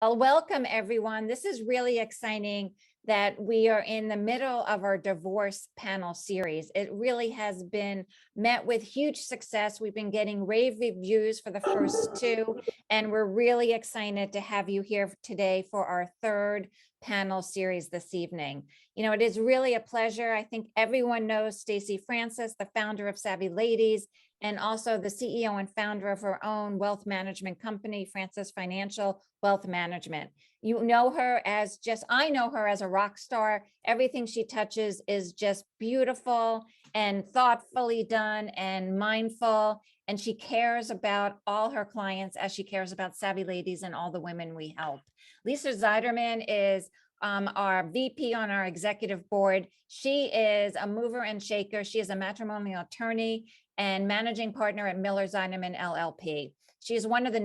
Well, welcome everyone. This is really exciting that we are in the middle of our divorce panel series. It really has been met with huge success. We've been getting rave reviews for the first two, and we're really excited to have you here today for our third panel series this evening. You know, it is really a pleasure. I think everyone knows Stacy Francis, the founder of Savvy Ladies, and also the CEO and founder of her own wealth management company, Francis Financial Wealth Management. You know her as I know her as a rock star. Everything she touches is just beautiful and thoughtfully done and mindful. And she cares about all her clients as she cares about Savvy Ladies and all the women we help. Lisa Zeiderman is our VP on our executive board. She is a mover and shaker. She is a matrimonial attorney and managing partner at Zeiderman LLP. She is one of the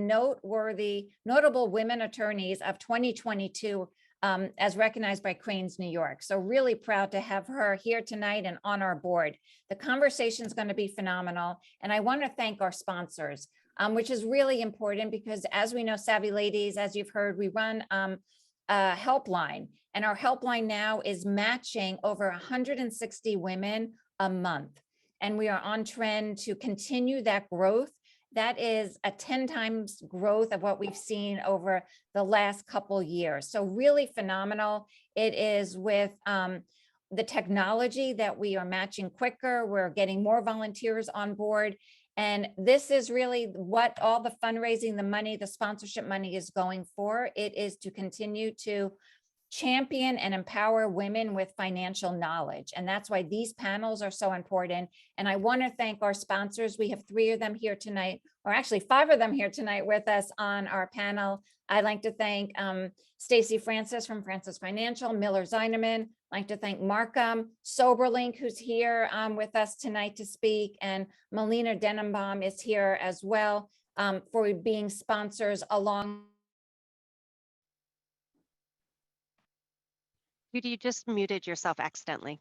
notable women attorneys of 2022 as recognized by Crain's New York. So really proud to have her here tonight and on our board. The conversation is going to be phenomenal. And I want to thank our sponsors, which is really important because as we know, Savvy Ladies, as you've heard, we run a helpline, and our helpline now is matching over 160 women a month. And we are on trend to continue that growth. That is a 10 times growth of what we've seen over the last couple years. So really phenomenal. It is with the technology that we are matching quicker. We're getting more volunteers on board. And this is really what all the fundraising, the money, the sponsorship money is going for. It is to continue to champion and empower women with financial knowledge. And that's why these panels are so important. And I want to thank our sponsors. We have 3 of them here tonight, or actually 5 of them here tonight with us on our panel. I'd like to thank Stacy Francis from Francis Financial, Zeiderman. I'd like to thank Marcum, Soberlink, who's here with us tonight to speak, and Melina Denebeim is here as well for being sponsors along. Judy, you just muted yourself accidentally.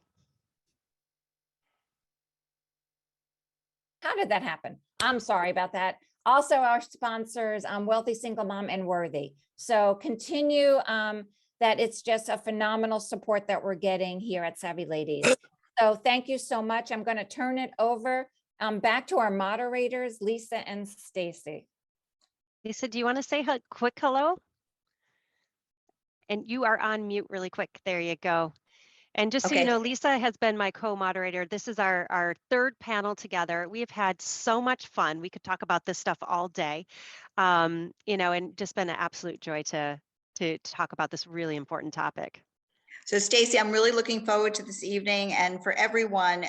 How did that happen? I'm sorry about that. Also our sponsors, Wealthy Single Mom and Worthy. So continue that it's just a phenomenal support that we're getting here at Savvy Ladies. So thank you so much. I'm going to turn it over back to our moderators, Lisa and Stacy. Lisa, do you want to say a quick hello? And you are on mute really quick. There you go. And just so you know, Lisa has been my co-moderator. This is our third panel together. We have had so much fun. We could talk about this stuff all day, you know, and just been an absolute joy to talk about this really important topic. So Stacy, I'm really looking forward to this evening, and for everyone,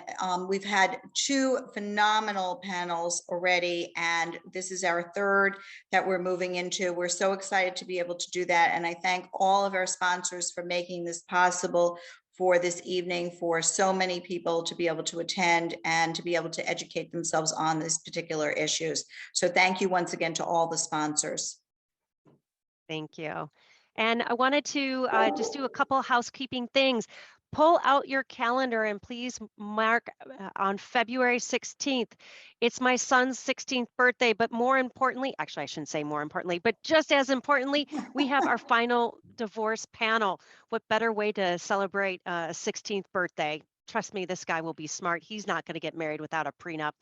we've had 2 phenomenal panels already, and this is our third that we're moving into. We're so excited to be able to do that, and I thank all of our sponsors for making this possible for this evening, for so many people to be able to attend and to be able to educate themselves on these particular issues. So thank you once again to all the sponsors. Thank you. And I wanted to just do a couple housekeeping things. Pull out your calendar and please mark on February 16th. It's my son's 16th birthday, but more importantly, actually I shouldn't say more importantly, but just as importantly, we have our final divorce panel. What better way to celebrate a 16th birthday? Trust me, this guy will be smart. He's not going to get married without a prenup.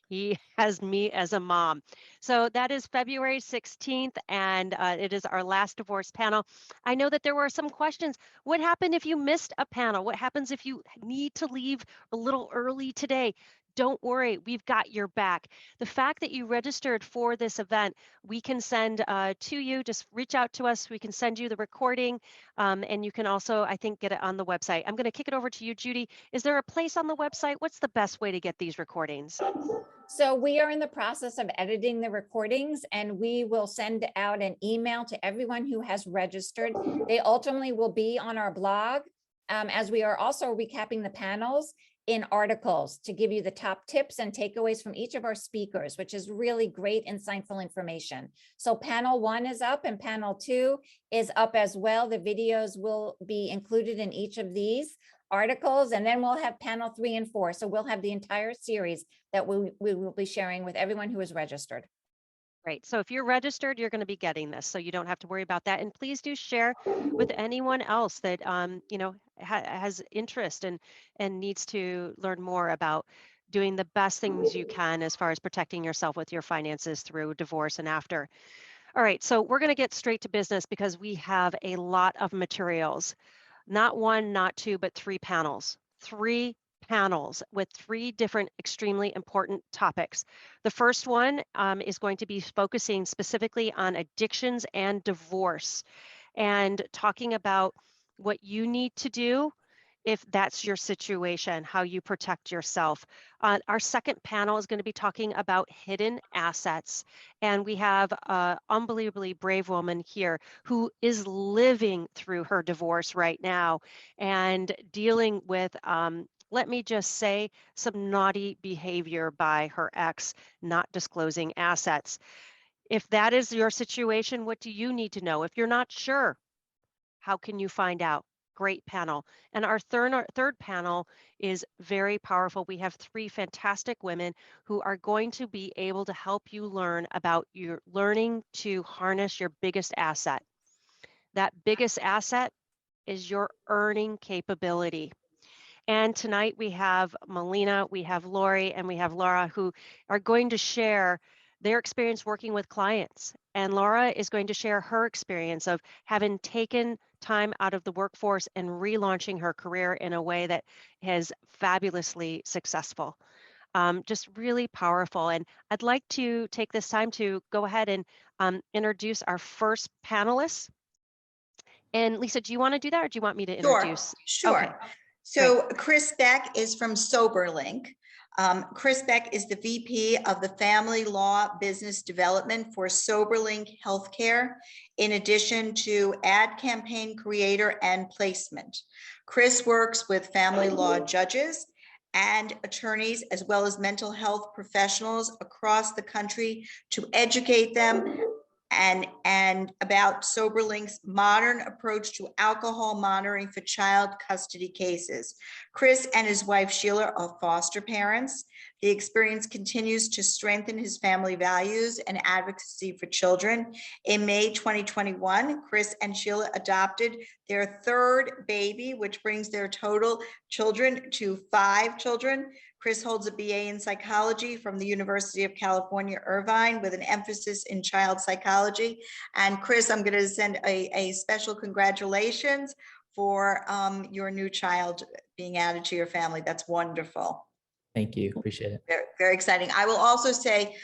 He has me as a mom. So that is February 16th, and it is our last divorce panel. I know that there were some questions. What happened if you missed a panel? What happens if you need to leave a little early today? Don't worry, we've got your back. The fact that you registered for this event, we can send to you, just reach out to us. We can send you the recording, and you can also, I think, get it on the website. I'm going to kick it over to you, Judy. Is there a place on the website? What's the best way to get these recordings? So we are in the process of editing the recordings, and we will send out an email to everyone who has registered. They ultimately will be on our blog, as we are also recapping the panels in articles to give you the top tips and takeaways from each of our speakers, which is really great, insightful information. So panel 1 is up and panel 2 is up as well. The videos will be included in each of these articles, and then we'll have panel 3 and 4. So we'll have the entire series that we will be sharing with everyone who is registered. Great. So if you're registered, you're going to be getting this, so you don't have to worry about that. And please do share with anyone else that has interest and needs to learn more about doing the best things you can as far as protecting yourself with your finances through divorce and after. All right, so we're going to get straight to business because we have a lot of materials. Not one, not two, but three panels. Three panels with three different extremely important topics. The first one is going to be focusing specifically on addictions and divorce and talking about what you need to do if that's your situation, how you protect yourself. Our second panel is going to be talking about hidden assets. And we have an unbelievably brave woman here who is living through her divorce right now and dealing with, let me just say, some naughty behavior by her ex, not disclosing assets. If that is your situation, what do you need to know? If you're not sure, how can you find out? Great panel. And our third panel is very powerful. We have three fantastic women who are going to be able to help you learn about your learning to harness your biggest asset. That biggest asset is your earning capability. And tonight we have Melina, we have Laurie, and we have Lara who are going to share their experience working with clients. And Lara is going to share her experience of having taken time out of the workforce and relaunching her career in a way that is fabulously successful. Just really powerful. And I'd like to take this time to go ahead and introduce our first panelists. And Lisa, do you want to do that or do you want me to introduce? Sure. Okay. So Chris Beck is from Soberlink. Chris Beck is the VP of the Family Law Business Development for Soberlink Healthcare, in addition to ad campaign creator and placement. Chris works with family law judges and attorneys, as well as mental health professionals across the country to educate them and about Soberlink's modern approach to alcohol monitoring for child custody cases. Chris and his wife Sheila are foster parents. The experience continues to strengthen his family values and advocacy for children. In May 2021, Chris and Sheila adopted their third baby, which brings their total children to 5 children. Chris holds a BA in psychology from the University of California, Irvine, with an emphasis in child psychology. And Chris, I'm going to send a special congratulations for your new child being added to your family. That's wonderful. Thank you. Appreciate it. Very, very exciting. I will also say,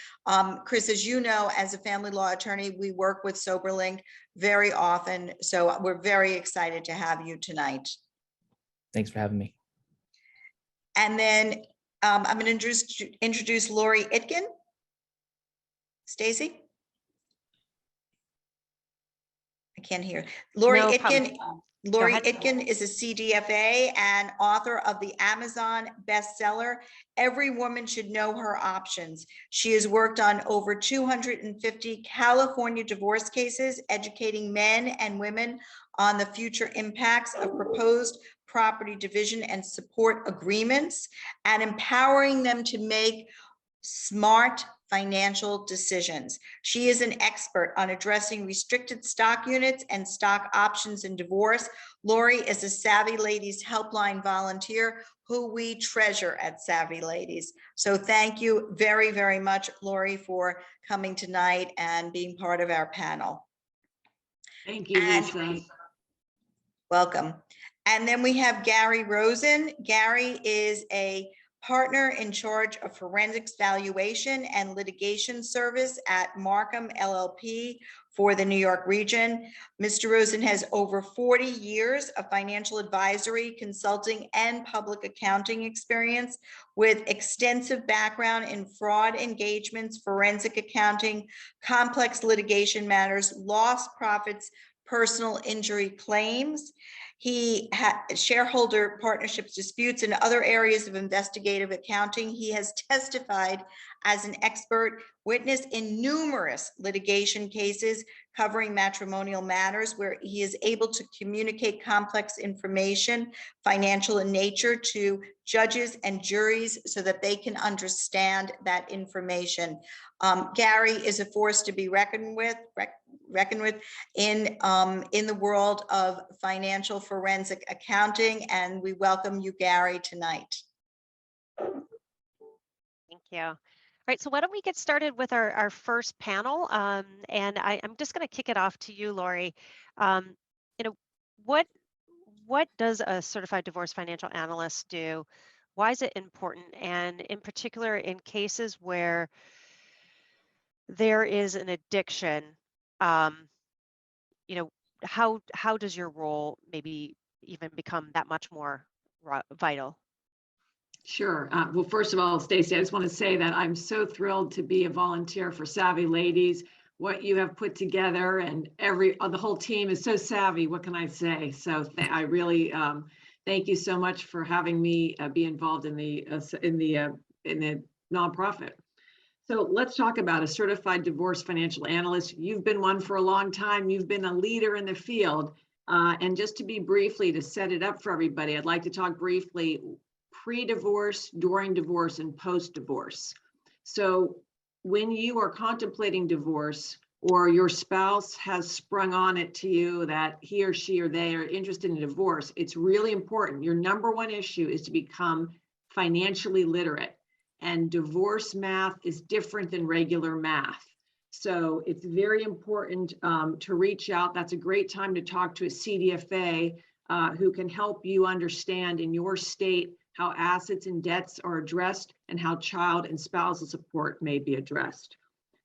Chris, as you know, as a family law attorney, we work with Soberlink very often. So we're very excited to have you tonight. Thanks for having me. And then I'm going to introduce Laurie Itkin. Stacy? I can't hear. Laurie Itkin. Laurie Itkin is a CDFA and author of the Amazon bestseller, Every Woman Should Know Her Options. She has worked on over 250 California divorce cases, educating men and women on the future impacts of proposed property division and support agreements, and empowering them to make smart financial decisions. She is an expert on addressing restricted stock units and stock options in divorce. Laurie is a Savvy Ladies Helpline volunteer who we treasure at Savvy Ladies. So thank you very, very much, Laurie, for coming tonight and being part of our panel. Thank you, Lisa. Welcome. And then we have Gary Rosen. Gary is a partner in charge of forensics valuation and litigation service at Marcum LLP for the New York region. Mr. Rosen has over 40 years of financial advisory, consulting, and public accounting experience with extensive background in fraud engagements, forensic accounting, complex litigation matters, lost profits, personal injury claims. He had shareholder partnerships disputes and other areas of investigative accounting. He has testified as an expert witness in numerous litigation cases covering matrimonial matters, where he is able to communicate complex information, financial in nature, to judges and juries so that they can understand that information. Gary is a force to be reckoned with in the world of financial forensic accounting, and we welcome you, Gary, tonight. Thank you. All right, so why don't we get started with our first panel? And I'm just going to kick it off to you, Laurie. What does a certified divorce financial analyst do? Why is it important? And in particular, in cases where there is an addiction, how does your role maybe even become that much more vital? Sure. Well, first of all, Stacy, I just want to say that I'm so thrilled to be a volunteer for Savvy Ladies. What you have put together, and the whole team is so savvy. What can I say? So I really thank you so much for having me be involved in the nonprofit. So let's talk about a certified divorce financial analyst. You've been one for a long time. You've been a leader in the field. And just to set it up for everybody, I'd like to talk briefly pre-divorce, during divorce, and post-divorce. So when you are contemplating divorce, or your spouse has sprung on it to you that he or she or they are interested in divorce, it's really important. Your number one issue is to become financially literate. And divorce math is different than regular math. So it's very important to reach out. That's a great time to talk to a CDFA who can help you understand in your state how assets and debts are addressed and how child and spousal support may be addressed.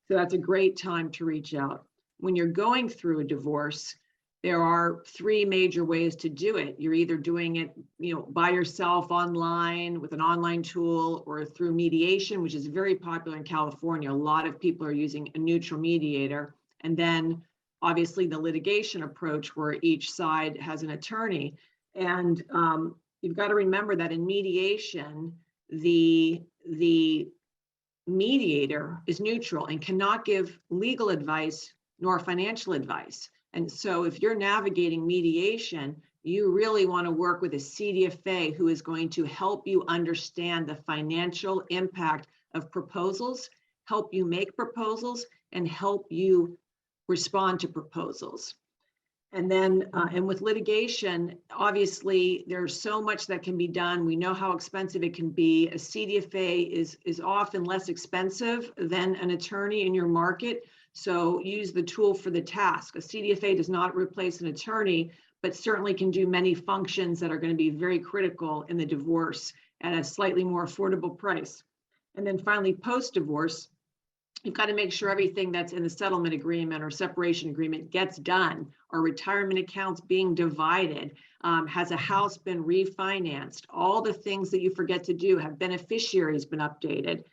So that's a great time to reach out. When you're going through a divorce, there are three major ways to do it. You're either doing it, by yourself online with an online tool, or through mediation, which is very popular in California. A lot of people are using a neutral mediator. And then obviously the litigation approach, where each side has an attorney. And you've got to remember that in mediation, the mediator is neutral and cannot give legal advice nor financial advice. And so if you're navigating mediation, you really want to work with a CDFA who is going to help you understand the financial impact of proposals, help you make proposals, and help you respond to proposals. And then, and with litigation, obviously, there's so much that can be done. We know how expensive it can be. A CDFA is often less expensive than an attorney in your market. So use the tool for the task. A CDFA does not replace an attorney, but certainly can do many functions that are going to be very critical in the divorce at a slightly more affordable price. And then finally, post-divorce, you've got to make sure everything that's in the settlement agreement or separation agreement gets done. Are retirement accounts being divided? Has a house been refinanced? All the things that you forget to do. Have beneficiaries been updated?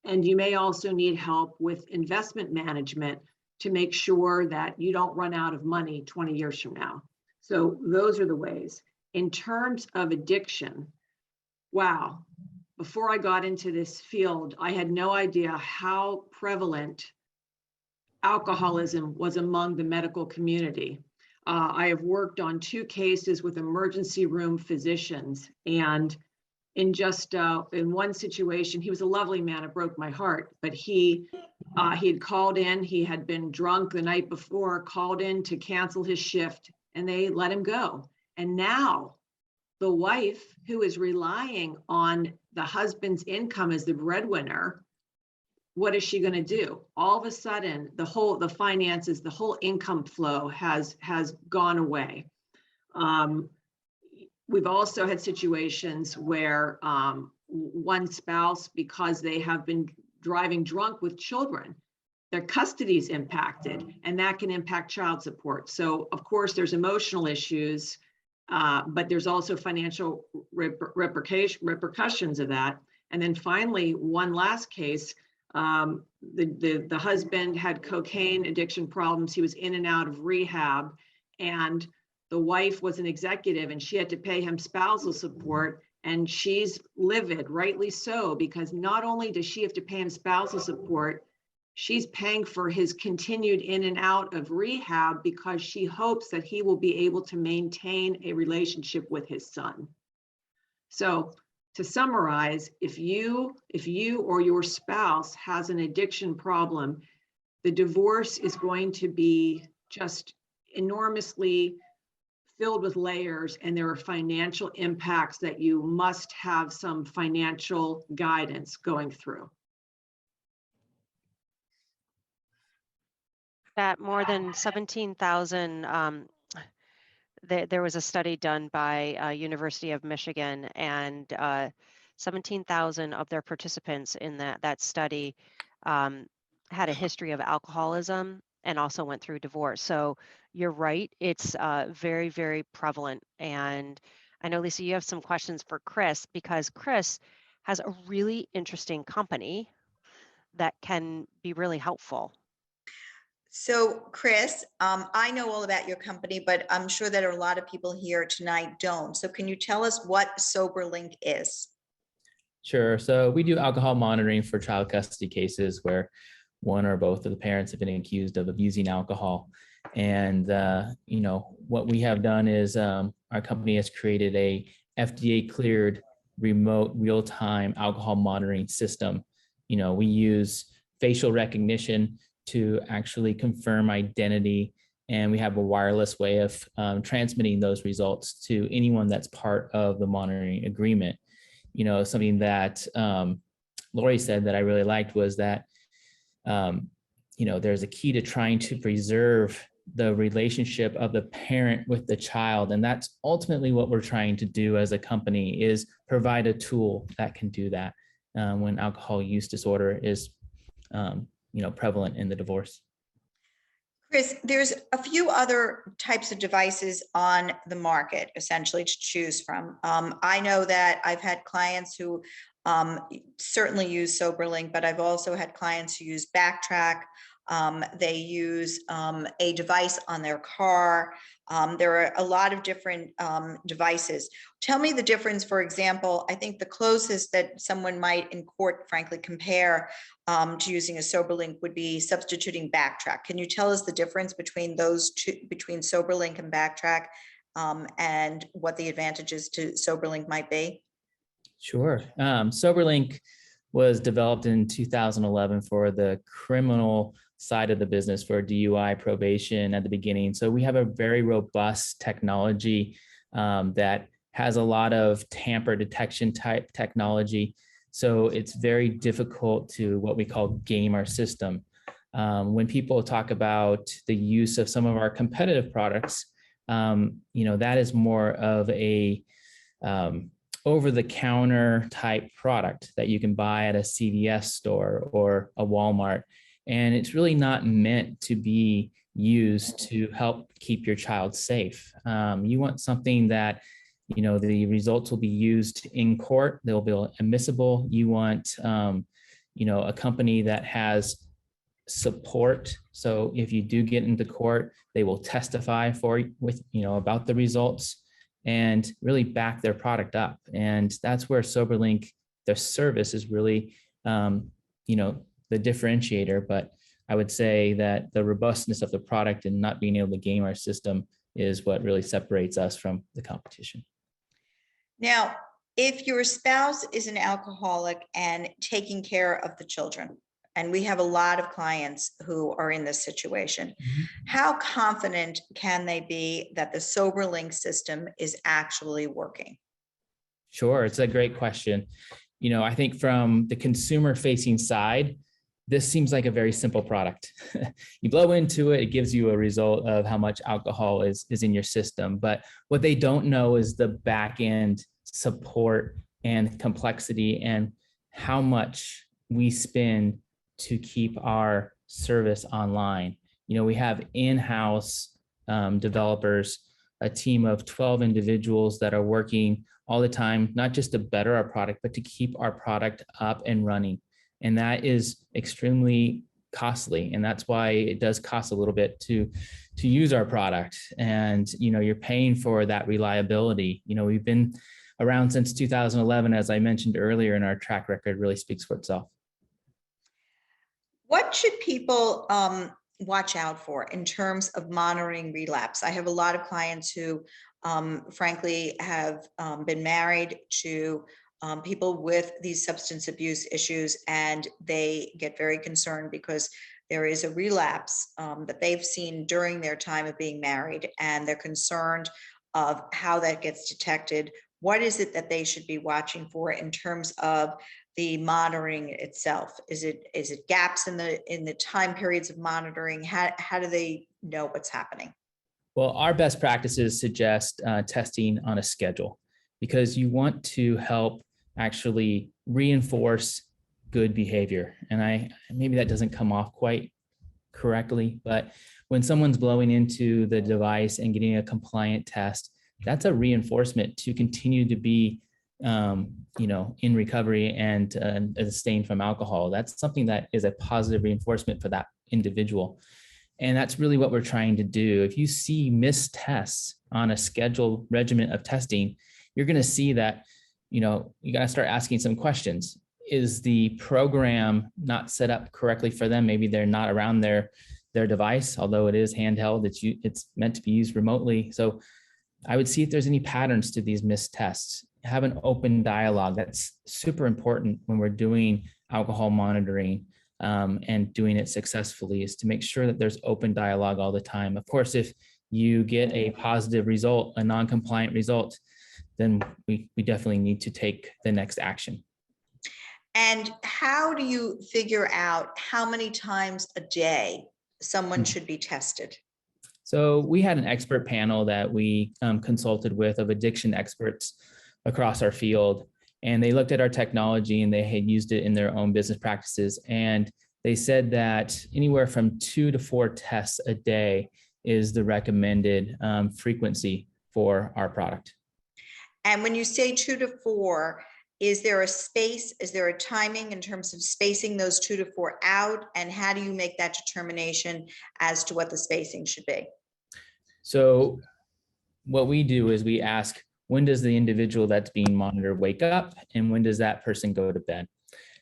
And you may also need help with investment management to make sure that you don't run out of money 20 years from now. So those are the ways. In terms of addiction, wow. Before I got into this field, I had no idea how prevalent alcoholism was among the medical community. I have worked on 2 cases with emergency room physicians, and in one situation, he was a lovely man, it broke my heart, but he had called in, he had been drunk the night before, called in to cancel his shift, and they let him go. And now the wife, who is relying on the husband's income as the breadwinner, what is she going to do? All of a sudden, the finances, the whole income flow has gone away. We've also had situations where one spouse, because they have been driving drunk with children, their custody is impacted, and that can impact child support. So of course there's emotional issues, but there's also financial repercussions of that. And then finally, one last case, the husband had cocaine addiction problems. He was in and out of rehab, and the wife was an executive and she had to pay him spousal support, and she's livid, rightly so, because not only does she have to pay him spousal support, she's paying for his continued in and out of rehab because she hopes that he will be able to maintain a relationship with his son. So to summarize, if you or your spouse has an addiction problem, the divorce is going to be just enormously filled with layers, and there are financial impacts that you must have some financial guidance going through. That more than 17,000, there was a study done by University of Michigan, and 17,000 of their participants in that study had a history of alcoholism and also went through divorce. So you're right, it's very, very prevalent. And I know, Lisa, you have some questions for Chris, because Chris has a really interesting company that can be really helpful. So Chris, I know all about your company, but I'm sure that a lot of people here tonight don't. So can you tell us what Soberlink is? Sure. So we do alcohol monitoring for child custody cases where one or both of the parents have been accused of abusing alcohol. And, what we have done is our company has created a FDA cleared remote real-time alcohol monitoring system. We use facial recognition to actually confirm identity, and we have a wireless way of transmitting those results to anyone that's part of the monitoring agreement. Something that Laurie said that I really liked was that there's a key to trying to preserve the relationship of the parent with the child, and that's ultimately what we're trying to do as a company, is provide a tool that can do that when alcohol use disorder is prevalent in the divorce. Chris, there's a few other types of devices on the market, essentially, to choose from. I know that I've had clients who certainly use Soberlink, but I've also had clients who use Backtrack. They use a device on their car. There are a lot of different devices. Tell me the difference. For example, I think the closest that someone might in court, frankly, compare to using a Soberlink would be substituting Backtrack. Can you tell us the difference between those two, between Soberlink and Backtrack, and what the advantages to Soberlink might be? Sure. Soberlink was developed in 2011 for the criminal side of the business, for DUI probation at the beginning. So we have a very robust technology that has a lot of tamper detection type technology. So it's very difficult to what we call game our system. When people talk about the use of some of our competitive products, that is more of a over-the-counter type product that you can buy at a CVS store or a Walmart. And it's really not meant to be used to help keep your child safe. You want something that, the results will be used in court. They'll be admissible. You want, a company that has support. So if you do get into court, they will testify about the results and really back their product up. And that's where Soberlink, their service, is really, the differentiator. But I would say that the robustness of the product and not being able to game our system is what really separates us from the competition. Now, if your spouse is an alcoholic and taking care of the children, and we have a lot of clients who are in this situation, how confident can they be that the Soberlink system is actually working? Sure, it's a great question. I think from the consumer facing side, this seems like a very simple product. You blow into it, it gives you a result of how much alcohol is in your system. But what they don't know is the back end support and complexity and how much we spend to keep our service online. We have in-house developers, a team of 12 individuals that are working all the time, not just to better our product, but to keep our product up and running. And that is extremely costly. And that's why it does cost a little bit to use our product. And, you're paying for that reliability. We've been around since 2011, as I mentioned earlier, and our track record really speaks for itself. What should people watch out for in terms of monitoring relapse? I have a lot of clients who frankly have been married to people with these substance abuse issues, and they get very concerned because there is a relapse that they've seen during their time of being married, and they're concerned of how that gets detected. What is it that they should be watching for in terms of the monitoring itself? Is it gaps in the time periods of monitoring? How do they know what's happening? Well, our best practices suggest testing on a schedule, because you want to help actually reinforce good behavior. And maybe that doesn't come off quite correctly, but when someone's blowing into the device and getting a compliant test, that's a reinforcement to continue to be in recovery and abstain from alcohol. That's something that is a positive reinforcement for that individual. And that's really what we're trying to do. If you see missed tests on a scheduled regimen of testing, you're going to see that, you got to start asking some questions. Is the program not set up correctly for them? Maybe they're not around their device, although it is handheld. It's meant to be used remotely. So I would see if there's any patterns to these missed tests. Have an open dialogue. That's super important when we're doing alcohol monitoring and doing it successfully, is to make sure that there's open dialogue all the time. Of course, if you get a positive result, a non-compliant result, then we definitely need to take the next action. And how do you figure out how many times a day someone should be tested? So we had an expert panel that we consulted with of addiction experts across our field, and they looked at our technology and they had used it in their own business practices. And they said that anywhere from 2 to 4 tests a day is the recommended frequency for our product. And when you say 2 to 4, is there a space? Is there a timing in terms of spacing those 2 to 4 out? And how do you make that determination as to what the spacing should be? So what we do is we ask, when does the individual that's being monitored wake up, and when does that person go to bed?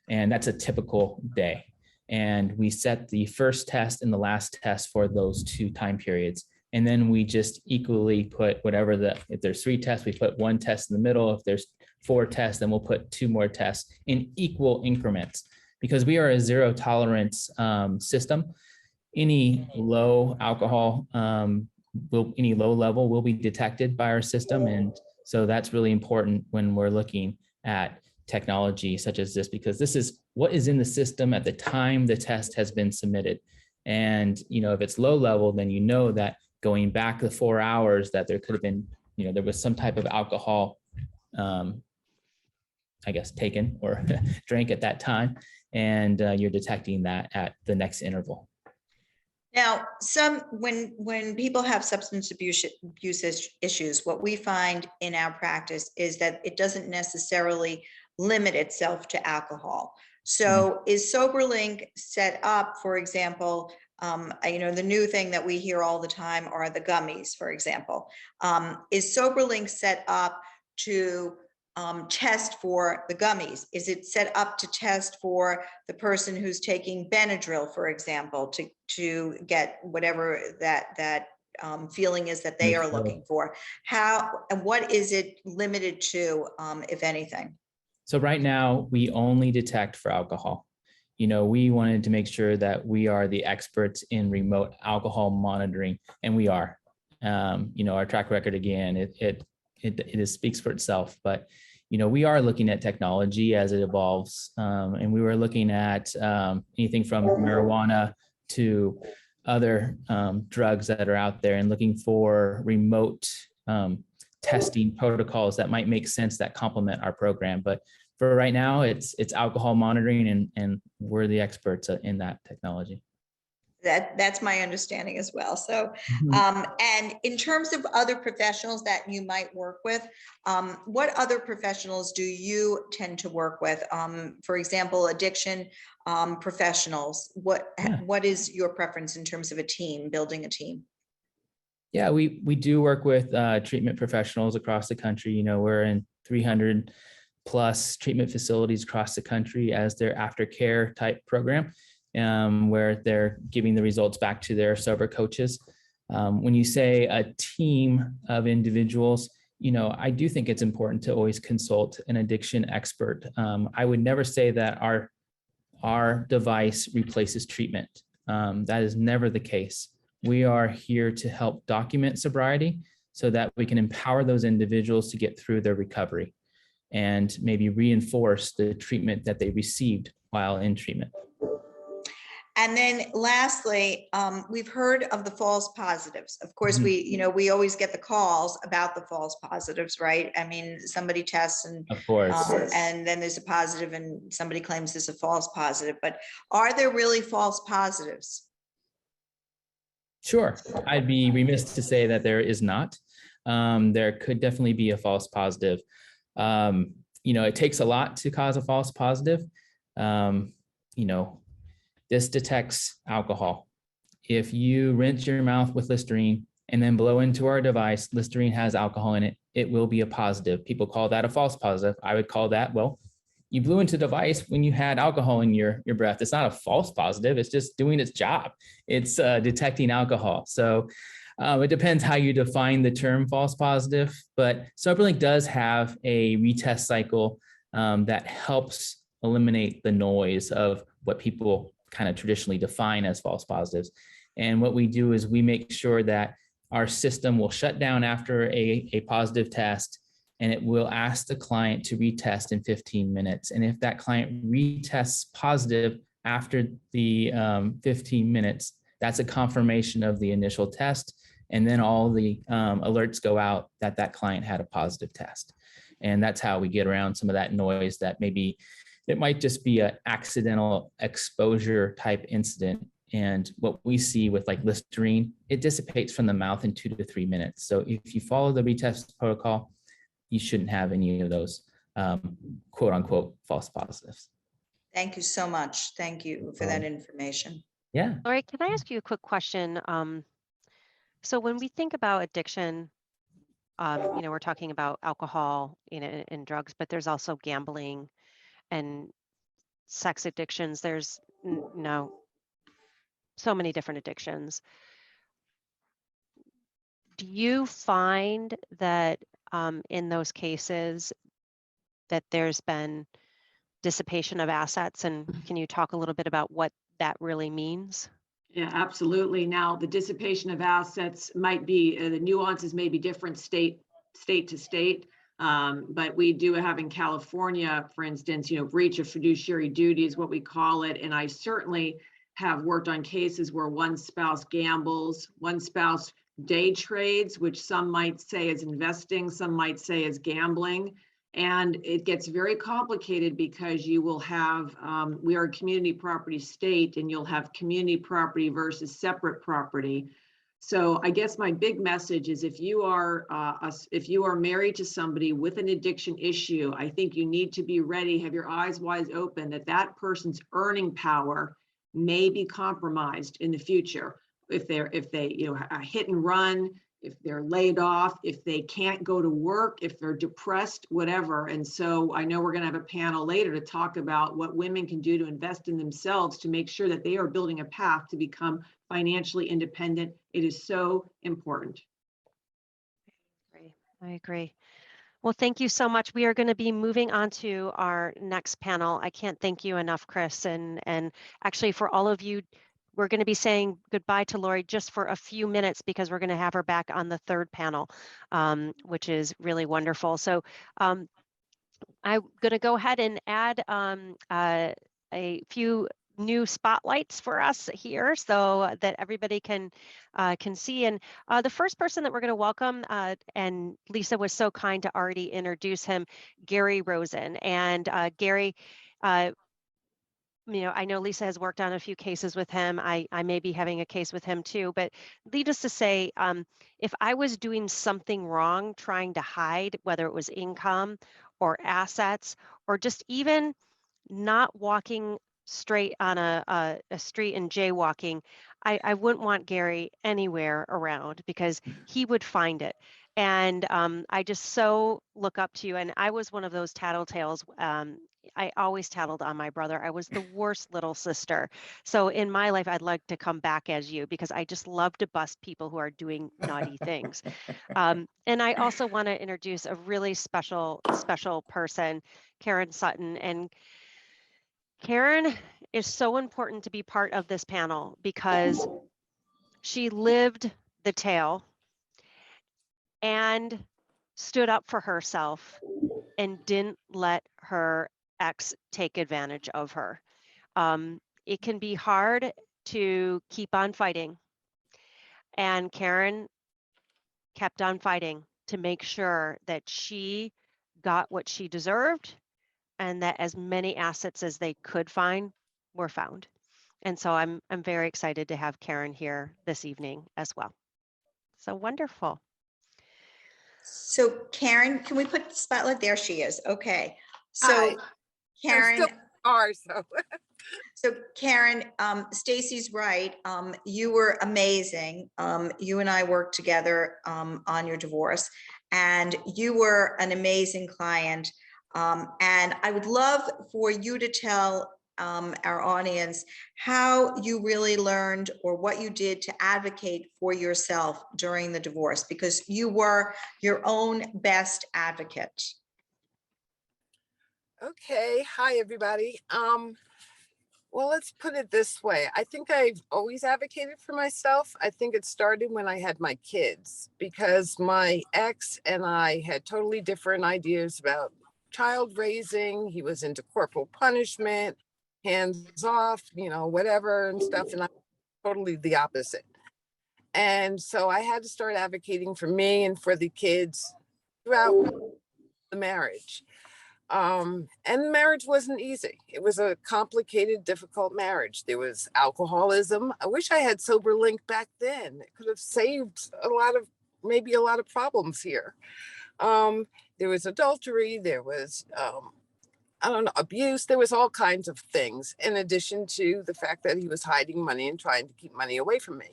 And that's a typical day. And we set the first test and the last test for those 2 time periods. And then we just equally put if there's 3 tests, we put 1 test in the middle. If there's 4 tests, then we'll put 2 more tests in equal increments, because we are a zero tolerance system. Any low alcohol, any low level will be detected by our system. And so that's really important when we're looking at technology such as this, because this is what is in the system at the time the test has been submitted. And, if it's low level, then that going back the 4 hours that there could have been, there was some type of alcohol, taken or drank at that time. And you're detecting that at the next interval. Now, when people have substance abuse issues, what we find in our practice is that it doesn't necessarily limit itself to alcohol. So is Soberlink set up, for example, the new thing that we hear all the time are the gummies, for example. Is Soberlink set up to test for the gummies? Is it set up to test for the person who's taking Benadryl, for example, to get whatever that feeling is that they are looking for? How and what is it limited to, if anything? So right now, we only detect for alcohol. We wanted to make sure that we are the experts in remote alcohol monitoring, and we are. Our track record, again, it speaks for itself. But we are looking at technology as it evolves, and we were looking at anything from marijuana to other drugs that are out there, and looking for remote testing protocols that might make sense that complement our program. But for right now, it's alcohol monitoring, and we're the experts in that technology. That's my understanding as well. So, and in terms of other professionals that you might work with, what other professionals do you tend to work with? For example, addiction professionals. What is your preference in terms of a team, building a team? Yeah, we do work with treatment professionals across the country. We're in 300 plus treatment facilities across the country as their aftercare type program. where they're giving the results back to their sober coaches. When you say a team of individuals, I do think it's important to always consult an addiction expert. I would never say that our device replaces treatment. That is never the case. We are here to help document sobriety so that we can empower those individuals to get through their recovery and maybe reinforce the treatment that they received while in treatment. And then lastly, we've heard of the false positives. Of course, we always get the calls about the false positives, right? I mean, somebody tests and of course, and then there's a positive and somebody claims there's a false positive, but are there really false positives? Sure. I'd be remiss to say that there is not. There could definitely be a false positive. It takes a lot to cause a false positive. This detects alcohol. If you rinse your mouth with Listerine and then blow into our device, Listerine has alcohol in it, it will be a positive. People call that a false positive. I would call that, well, you blew into the device when you had alcohol in your breath. It's not a false positive. It's just doing its job. It's detecting alcohol. So it depends how you define the term false positive, but Soberlink does have a retest cycle that helps eliminate the noise of what people kind of traditionally define as false positives. And what we do is we make sure that our system will shut down after a positive test, and it will ask the client to retest in 15 minutes. And if that client retests positive after the 15 minutes, that's a confirmation of the initial test. And then all the alerts go out that that client had a positive test. And that's how we get around some of that noise that maybe it might just be an accidental exposure type incident. And what we see with like Listerine, it dissipates from the mouth in 2 to 3 minutes. So if you follow the retest protocol, you shouldn't have any of those quote unquote false positives. Thank you so much. Thank you for that information. Yeah. Laurie, can I ask you a quick question? So when we think about addiction, we're talking about alcohol, and drugs, but there's also gambling and sex addictions. There's so many different addictions. Do you find that in those cases that there's been dissipation of assets? And can you talk a little bit about what that really means? Yeah, absolutely. Now, the dissipation of assets might be, the nuances may be different state to state. But we do have in California, for instance, breach of fiduciary duty is what we call it. And I certainly have worked on cases where one spouse gambles, one spouse day trades, which some might say is investing, some might say is gambling. And it gets very complicated because you will have, we are a community property state, and you'll have community property versus separate property. So I guess my big message is if you are married to somebody with an addiction issue, I think you need to be ready, have your eyes wide open that person's earning power may be compromised in the future. If they hit and run, if they're laid off, if they can't go to work, if they're depressed, whatever. And so I know we're going to have a panel later to talk about what women can do to invest in themselves to make sure that they are building a path to become financially independent. It is so important. I agree. Well, thank you so much. We are going to be moving on to our next panel. I can't thank you enough, Chris. And actually for all of you, we're going to be saying goodbye to Laurie just for a few minutes because we're going to have her back on the third panel, which is really wonderful. So I'm going to go ahead and add a few new spotlights for us here so that everybody can see. And the first person that we're going to welcome, and Lisa was so kind to already introduce him, Gary Rosen. And Gary, I know Lisa has worked on a few cases with him. I may be having a case with him too, but needless to say, if I was doing something wrong, trying to hide, whether it was income or assets, or just even not walking straight on a street and jaywalking, I wouldn't want Gary anywhere around because he would find it. And I just so look up to you. And I was one of those tattletales I always tattled on my brother. I was the worst little sister. So in my life, I'd like to come back as you because I just love to bust people who are doing naughty things. And I also want to introduce a really special person, Karen Sutton. And Karen is so important to be part of this panel because she lived the tale and stood up for herself and didn't let her ex take advantage of her. It can be hard to keep on fighting. And Karen kept on fighting to make sure that she got what she deserved and that as many assets as they could find were found. And so I'm very excited to have Karen here this evening as well. So wonderful. So Karen, can we put the spotlight? There she is. Okay. So Hi. Karen, So so Karen, Stacy's right. You were amazing. You and I worked together on your divorce, and you were an amazing client. And I would love for you to tell our audience how you really learned or what you did to advocate for yourself during the divorce, because you were your own best advocate. okay, hi everybody. Well, let's put it this way. I think I've always advocated for myself. I think it started when I had my kids, because my ex and I had totally different ideas about child raising. He was into corporal punishment, hands off, whatever and stuff. And I'm totally the opposite. And so I had to start advocating for me and for the kids throughout the marriage. And the marriage wasn't easy. It was a complicated, difficult marriage. There was alcoholism. I wish I had Soberlink back then. It could have saved maybe a lot of problems here. There was adultery. There was, abuse. There was all kinds of things, in addition to the fact that he was hiding money and trying to keep money away from me.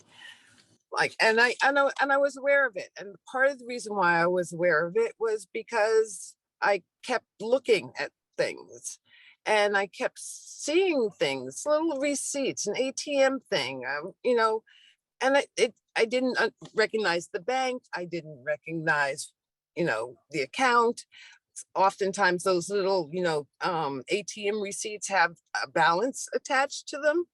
And I was aware of it. And part of the reason why I was aware of it was because I kept looking at things and I kept seeing things, little receipts, an ATM thing, and I didn't recognize the bank. I didn't recognize, the account. Oftentimes those little, ATM receipts have a balance attached to them.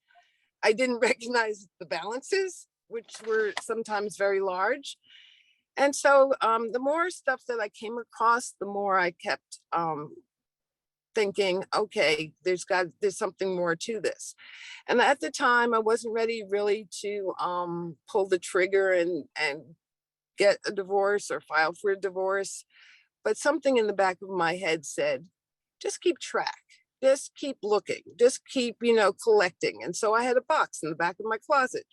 I didn't recognize the balances, which were sometimes very large. And so the more stuff that I came across, the more I kept thinking, okay, there's something more to this. And at the time, I wasn't ready really to pull the trigger and get a divorce or file for a divorce. But something in the back of my head said, just keep track. Just keep looking. Just keep, collecting. And so I had a box in the back of my closet.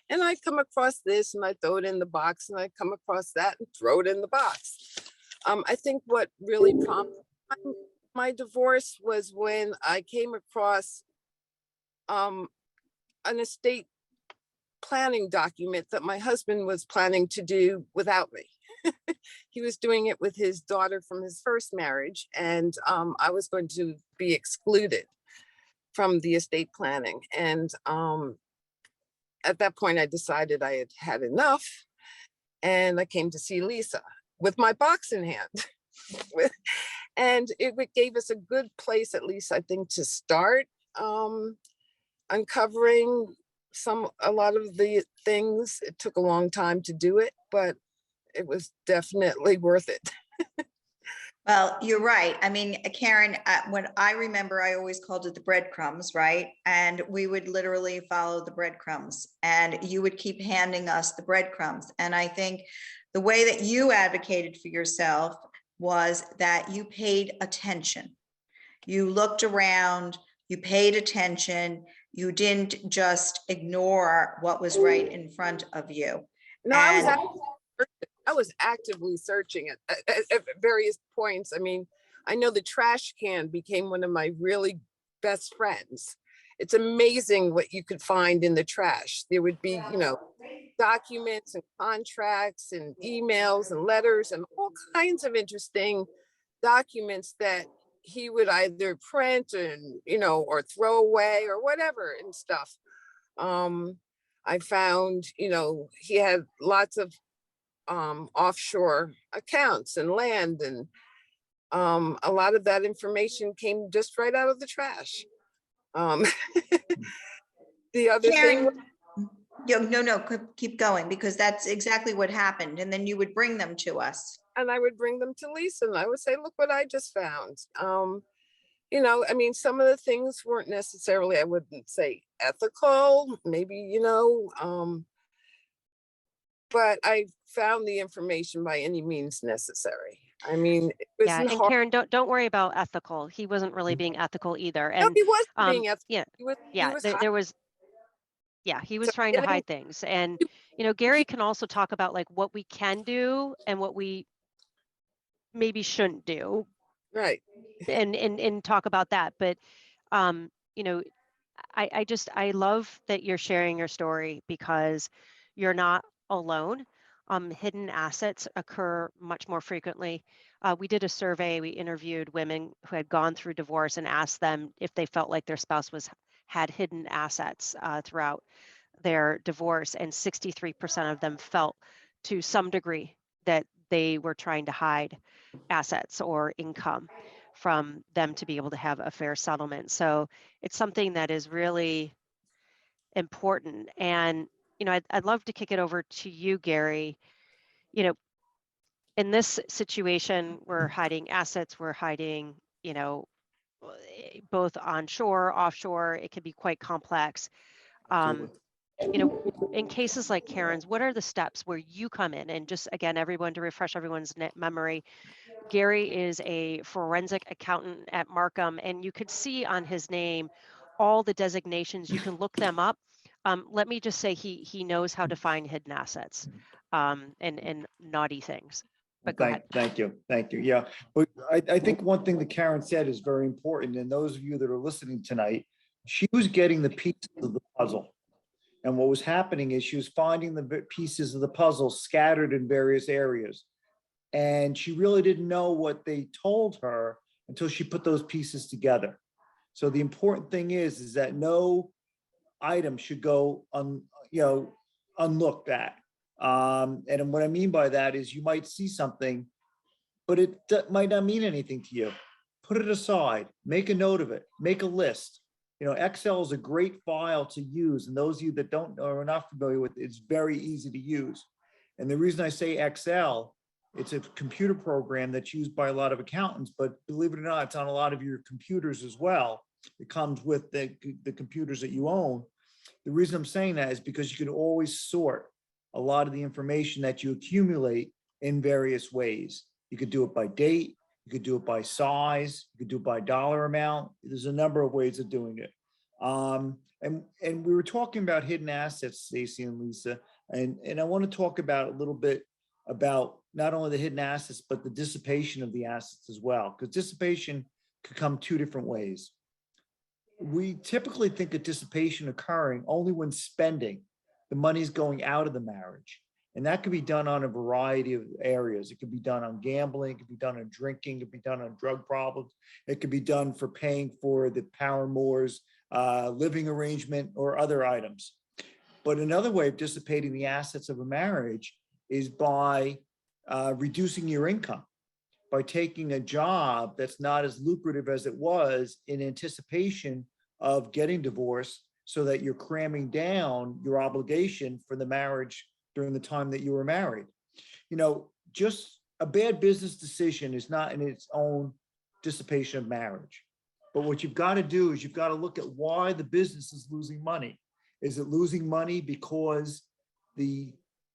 And I'd come across this and I'd throw it in the box, and I'd come across that and throw it in the box. I think what really prompted my divorce was when I came across an estate planning document that my husband was planning to do without me. He was doing it with his daughter from his first marriage, and I was going to be excluded from the estate planning. And at that point, I decided I had had enough, and I came to see Lisa with my box in hand. And it gave us a good place, at least I think, to start uncovering a lot of the things. It took a long time to do it, but it was definitely worth it. Well, you're right. I mean, Karen, when I remember, I always called it the breadcrumbs, right? And we would literally follow the breadcrumbs, and you would keep handing us the breadcrumbs. And I think the way that you advocated for yourself was that you paid attention. You looked around, you paid attention. You didn't just ignore what was right in front of you. No, I was actively searching at various points. I mean, I know the trash can became one of my really best friends. It's amazing what you could find in the trash. There would be, documents and contracts and emails and letters and all kinds of interesting documents that he would either print and, or throw away or whatever and stuff. I found, he had lots of offshore accounts and land, and a lot of that information came just right out of the trash. The other thing, No, keep going, because that's exactly what happened. And then you would bring them to us. and I would bring them to Lisa and I would say, look what I just found. Some of the things weren't necessarily, I wouldn't say ethical, maybe, but I found the information by any means necessary. It Yeah, wasn't and hard. Karen, don't worry about ethical. He wasn't really being ethical either. No, And he wasn't being yeah, ethical. He was there was, he was trying to getting- hide things. And, Gary can also talk about like what we can do and what we maybe shouldn't do, right. and talk about that. But, I love that you're sharing your story, because you're not alone. Hidden assets occur much more frequently. We did a survey. We interviewed women who had gone through divorce and asked them if they felt like their spouse had hidden assets throughout their divorce, and 63% of them felt to some degree that they were trying to hide assets or income from them to be able to have a fair settlement. So it's something that is really important. And, I'd love to kick it over to you, Gary. In this situation, we're hiding assets, we're hiding, both onshore, offshore. It can be quite complex. In cases like Karen's, what are the steps where you come in? And just again, everyone, to refresh everyone's memory, Gary is a forensic accountant at Marcum, and you could see on his name all the designations. You can look them up. Let me just say he knows how to find hidden assets and naughty things. But go ahead. Thank you. Yeah, but I think one thing that Karen said is very important. And those of you that are listening tonight, she was getting the pieces of the puzzle. And what was happening is she was finding the pieces of the puzzle scattered in various areas. And she really didn't know what they told her until she put those pieces together. So the important thing is that no item should go unlooked at. And what I mean by that is you might see something, but it might not mean anything to you. Put it aside, make a note of it, make a list. Excel is a great file to use. And those of you that don't or are not familiar with it, it's very easy to use. And the reason I say Excel, it's a computer program that's used by a lot of accountants, but believe it or not, it's on a lot of your computers as well. It comes with the computers that you own. The reason I'm saying that is because you can always sort a lot of the information that you accumulate in various ways. You could do it by date, you could do it by size, you could do it by dollar amount. There's a number of ways of doing it. And we were talking about hidden assets, Stacy and Lisa, and I want to talk about a little bit about not only the hidden assets, but the dissipation of the assets as well, because dissipation could come two different ways. We typically think of dissipation occurring only when spending, the money's going out of the marriage. And that could be done on a variety of areas. It could be done on gambling, it could be done on drinking, it could be done on drug problems. It could be done for paying for the paramour's living arrangement or other items. But another way of dissipating the assets of a marriage is by reducing your income, by taking a job that's not as lucrative as it was in anticipation of getting divorced, so that you're cramming down your obligation for the marriage during the time that you were married. Just a bad business decision is not in its own dissipation of marriage. But what you've got to do is you've got to look at why the business is losing money. Is it losing money because the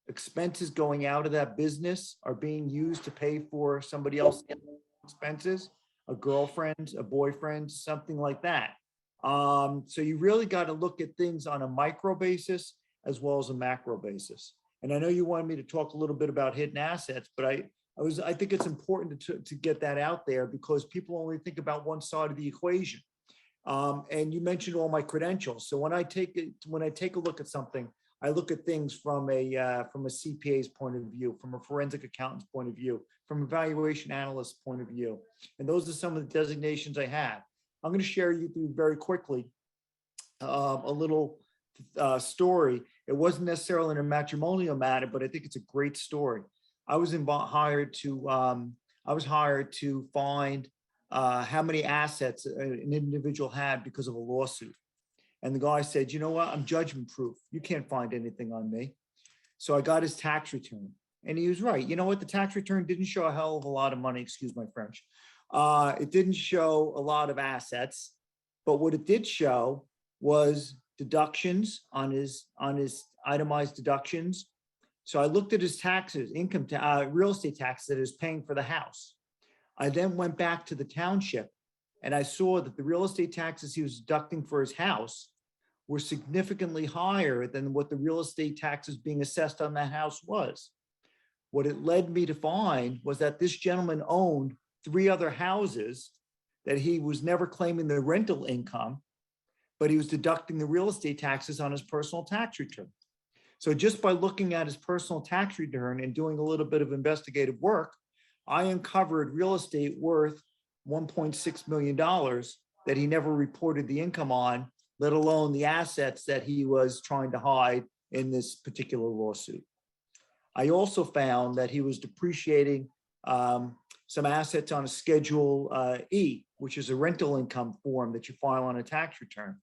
expenses going out of that business are being used to pay for somebody else's expenses, a girlfriend, a boyfriend, something like that? So you really got to look at things on a micro basis as well as a macro basis. And I know you wanted me to talk a little bit about hidden assets, but I think it's important to get that out there, because people only think about one side of the equation. And you mentioned all my credentials. So when I take a look at something, I look at things from a CPA's point of view, from a forensic accountant's point of view, from a valuation analyst's point of view. And those are some of the designations I have. I'm going to share you through very quickly a little story. It wasn't necessarily in a matrimonial matter, but I think it's a great story. I was hired to find how many assets an individual had because of a lawsuit. And the guy said, you know what, I'm judgment proof. You can't find anything on me. So I got his tax return. And he was right. You know what? The tax return didn't show a hell of a lot of money, excuse my French. It didn't show a lot of assets, but what it did show was deductions on his itemized deductions. So I looked at his taxes, real estate taxes that he was paying for the house. I then went back to the township and I saw that the real estate taxes he was deducting for his house were significantly higher than what the real estate taxes being assessed on that house was. What it led me to find was that this gentleman owned 3 other houses that he was never claiming the rental income, but he was deducting the real estate taxes on his personal tax return. So just by looking at his personal tax return and doing a little bit of investigative work, I uncovered real estate worth $1.6 million that he never reported the income on, let alone the assets that he was trying to hide in this particular lawsuit. I also found that he was depreciating some assets on a Schedule E, which is a rental income form that you file on a tax return.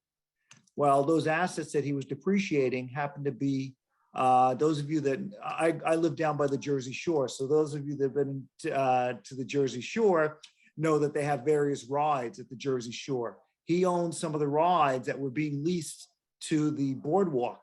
Well, those assets that he was depreciating happened to be, those of you that, I live down by the Jersey Shore, so those of you that have been to the Jersey Shore know that they have various rides at the Jersey Shore. He owned some of the rides that were being leased to the boardwalk.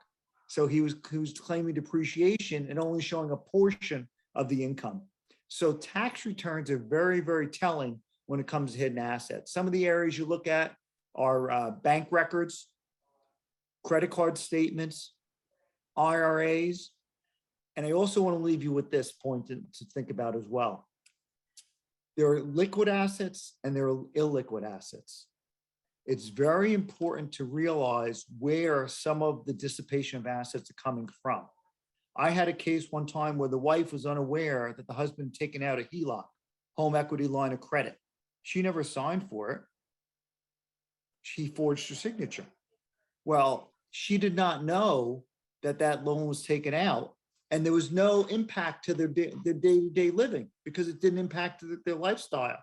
So he was claiming depreciation and only showing a portion of the income. So tax returns are very, very telling when it comes to hidden assets. Some of the areas you look at are bank records, credit card statements, IRAs. And I also want to leave you with this point to think about as well. There are liquid assets and there are illiquid assets. It's very important to realize where some of the dissipation of assets are coming from. I had a case one time where the wife was unaware that the husband had taken out a HELOC, home equity line of credit. She never signed for it. She forged her signature. Well, she did not know that that loan was taken out and there was no impact to their day-to-day living because it didn't impact their lifestyle.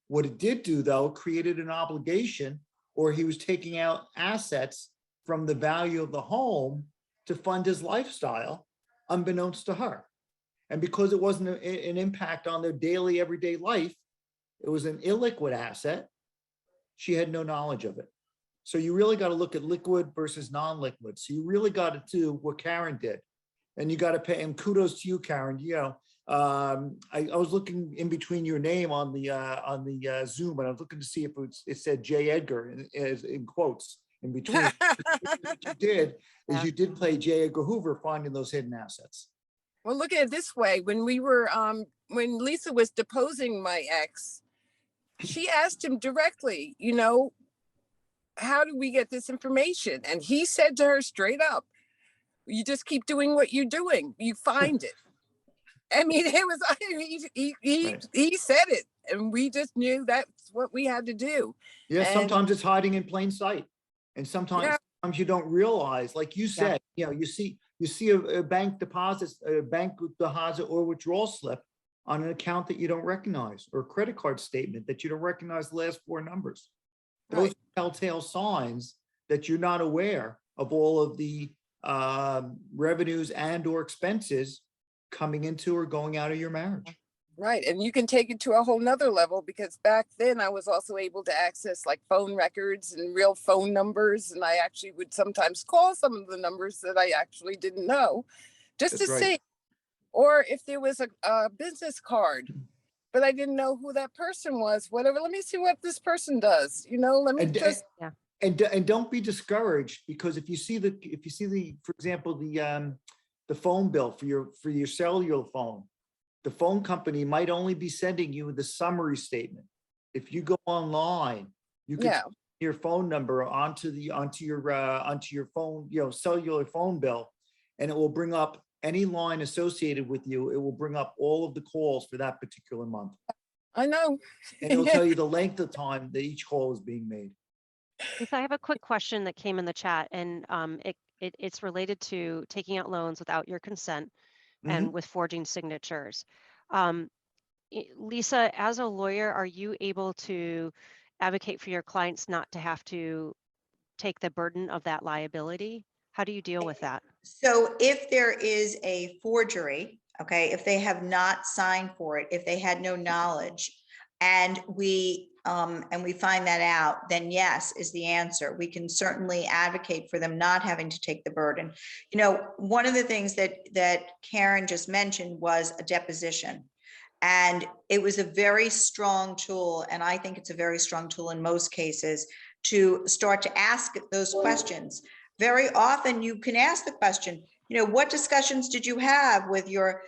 What it did do, though, created an obligation, or he was taking out assets from the value of the home to fund his lifestyle, unbeknownst to her. And because it wasn't an impact on their daily, everyday life, it was an illiquid asset. She had no knowledge of it. So you really got to look at liquid versus non-liquid. So you really got to do what Karen did. And you got to pay, and kudos to you, Karen. You know, I was looking in between your name on the Zoom, and I was looking to see if it said J. Edgar in quotes in between. What you did is you did play J. Edgar Hoover finding those hidden assets. Well, look at it this way. When we were, when Lisa was deposing my ex, she asked him directly, you know, how do we get this information? And he said to her straight up, you just keep doing what you're doing. You find it. I mean, it was, he said it, and we just knew that's what we had to do. Yeah, And sometimes it's hiding in plain sight. And sometimes you don't realize, like you said, you know, you see a bank deposit or withdrawal slip on an account that you don't recognize, or a credit card statement that you don't recognize the last 4 numbers. Those are telltale signs that you're not aware of all of the revenues and or expenses coming into or going out of your marriage. Right. And you can take it to a whole nother level, because back then I was also able to access like phone records and real phone numbers. And I actually would sometimes call some of the numbers that I actually didn't know, just That's to right. see. Or if there was a business card, but I didn't know who that person was, whatever. Let me see what this person does. You know, let me And don't be discouraged, because if you see the, for example, the phone bill for your cellular phone, the phone company might only be sending you the summary statement. If you go online, you can put your phone number onto your phone, you know, cellular phone bill, and it will bring up any line associated with you. It will bring up all of the calls for that particular month. I know. And it'll tell you the length of time that each call is being made. Lisa, I have a quick question that came in the chat, and it's related to taking out loans without your consent and with forging signatures. Lisa, as a lawyer, are you able to advocate for your clients not to have to take the burden of that liability? How do you deal with that? So if there is a forgery, okay, if they have not signed for it, if they had no knowledge, and we find that out, then yes is the answer. We can certainly advocate for them not having to take the burden. You know, one of the things that Karen just mentioned was a deposition. And it was a very strong tool, and I think it's a very strong tool in most cases, to start to ask those questions. Very often you can ask the question, you know, what discussions did you have with your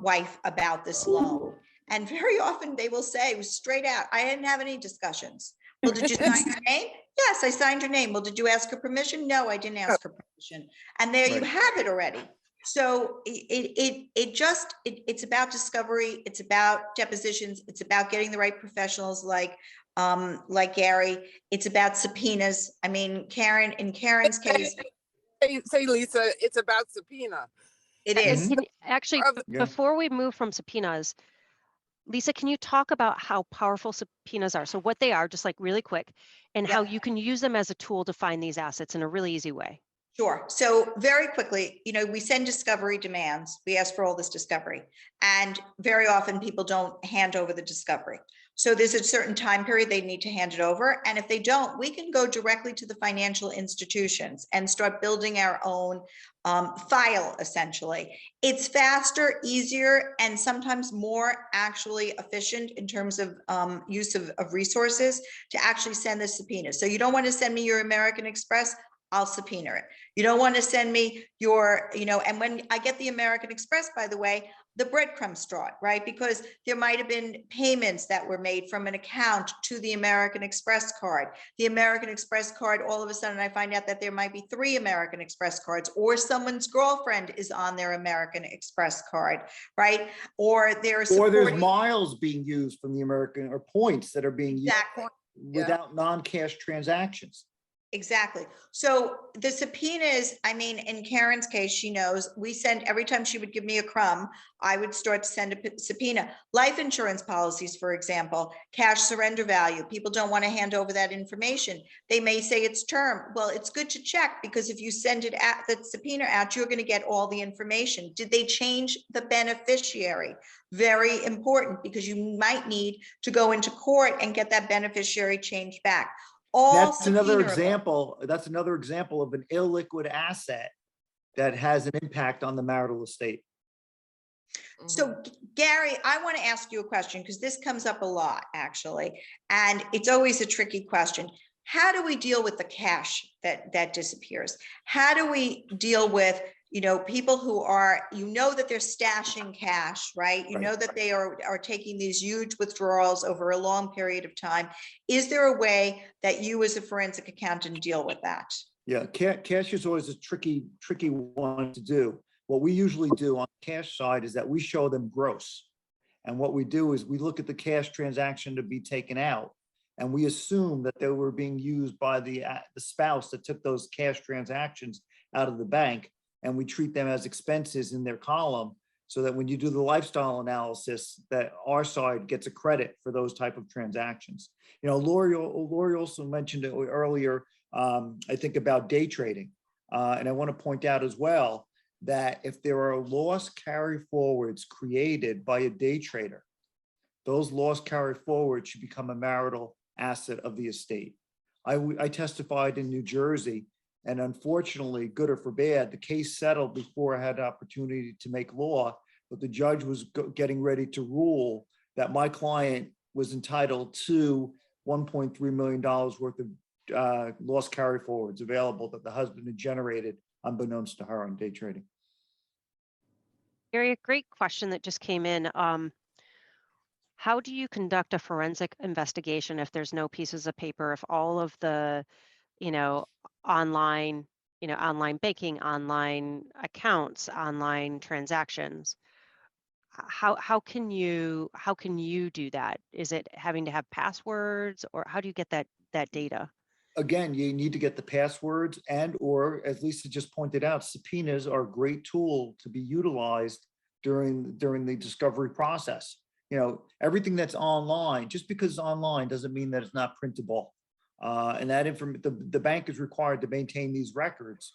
wife about this loan? And very often they will say straight out, I didn't have any discussions. Well, did you sign her name? Yes, I signed her name. Well, did you ask her permission? No, I didn't ask her permission. And there you have it already. So it's about discovery. It's about depositions. It's about getting the right professionals like Gary. It's about subpoenas. I mean, in Karen's case. Say, Lisa, it's about subpoena. It is. Actually, before we move from subpoenas, Lisa, can you talk about how powerful subpoenas are? So what they are, just like really quick, and how you can use them as a tool to find these assets in a really easy way. Sure. So very quickly, you know, we send discovery demands. We ask for all this discovery, and very often people don't hand over the discovery. So there's a certain time period they need to hand it over. And if they don't, we can go directly to the financial institutions and start building our own file, essentially. It's faster, easier, and sometimes more actually efficient in terms of use of resources to actually send the subpoena. So you don't want to send me your American Express, I'll subpoena it. You don't want to send me your, you know, and when I get the American Express, by the way, the breadcrumbs start, right? Because there might have been payments that were made from an account to the American Express card. The American Express card, all of a sudden I find out that there might be 3 American Express cards, or someone's girlfriend is on their American Express card, right? Or there's miles being used from the American, or points that are being used without non-cash transactions. Exactly. So the subpoenas, I mean, in Karen's case, she knows we send, every time she would give me a crumb, I would start to send a subpoena. Life insurance policies, for example, cash surrender value. People don't want to hand over that information. They may say it's term. Well, it's good to check, because if you send it at the subpoena out, you're going to get all the information. Did they change the beneficiary? Very important, because you might need to go into court and get that beneficiary changed back. That's another example. That's another example of an illiquid asset that has an impact on the marital estate. So Gary, I want to ask you a question, because this comes up a lot, actually, and it's always a tricky question. How do we deal with the cash that disappears? How do we deal with, you know, people who are, you know, that they're stashing cash, right? You know that they are taking these huge withdrawals over a long period of time. Is there a way that you as a forensic accountant deal with that? Yeah, cash is always a tricky one to do. What we usually do on the cash side is that we show them gross. And what we do is we look at the cash transaction to be taken out, and we assume that they were being used by the spouse that took those cash transactions out of the bank, and we treat them as expenses in their column, so that when you do the lifestyle analysis, that our side gets a credit for those type of transactions. You know, Laurie also mentioned it earlier, I think, about day trading. And I want to point out as well that if there are loss carry forwards created by a day trader, those loss carry forwards should become a marital asset of the estate. I testified in New Jersey, and unfortunately, good or for bad, the case settled before I had the opportunity to make law, but the judge was getting ready to rule that my client was entitled to $1.3 million worth of loss carry forwards available that the husband had generated unbeknownst to her on day trading. Gary, a great question that just came in. How do you conduct a forensic investigation if there's no pieces of paper, if all of the, you know, online online banking, online accounts, online transactions. How can you do that? Is it having to have passwords, or how do you get that data? Again, you need to get the passwords, and or as Lisa just pointed out, subpoenas are a great tool to be utilized during the discovery process. Everything that's online, just because it's online doesn't mean that it's not printable. And that the bank is required to maintain these records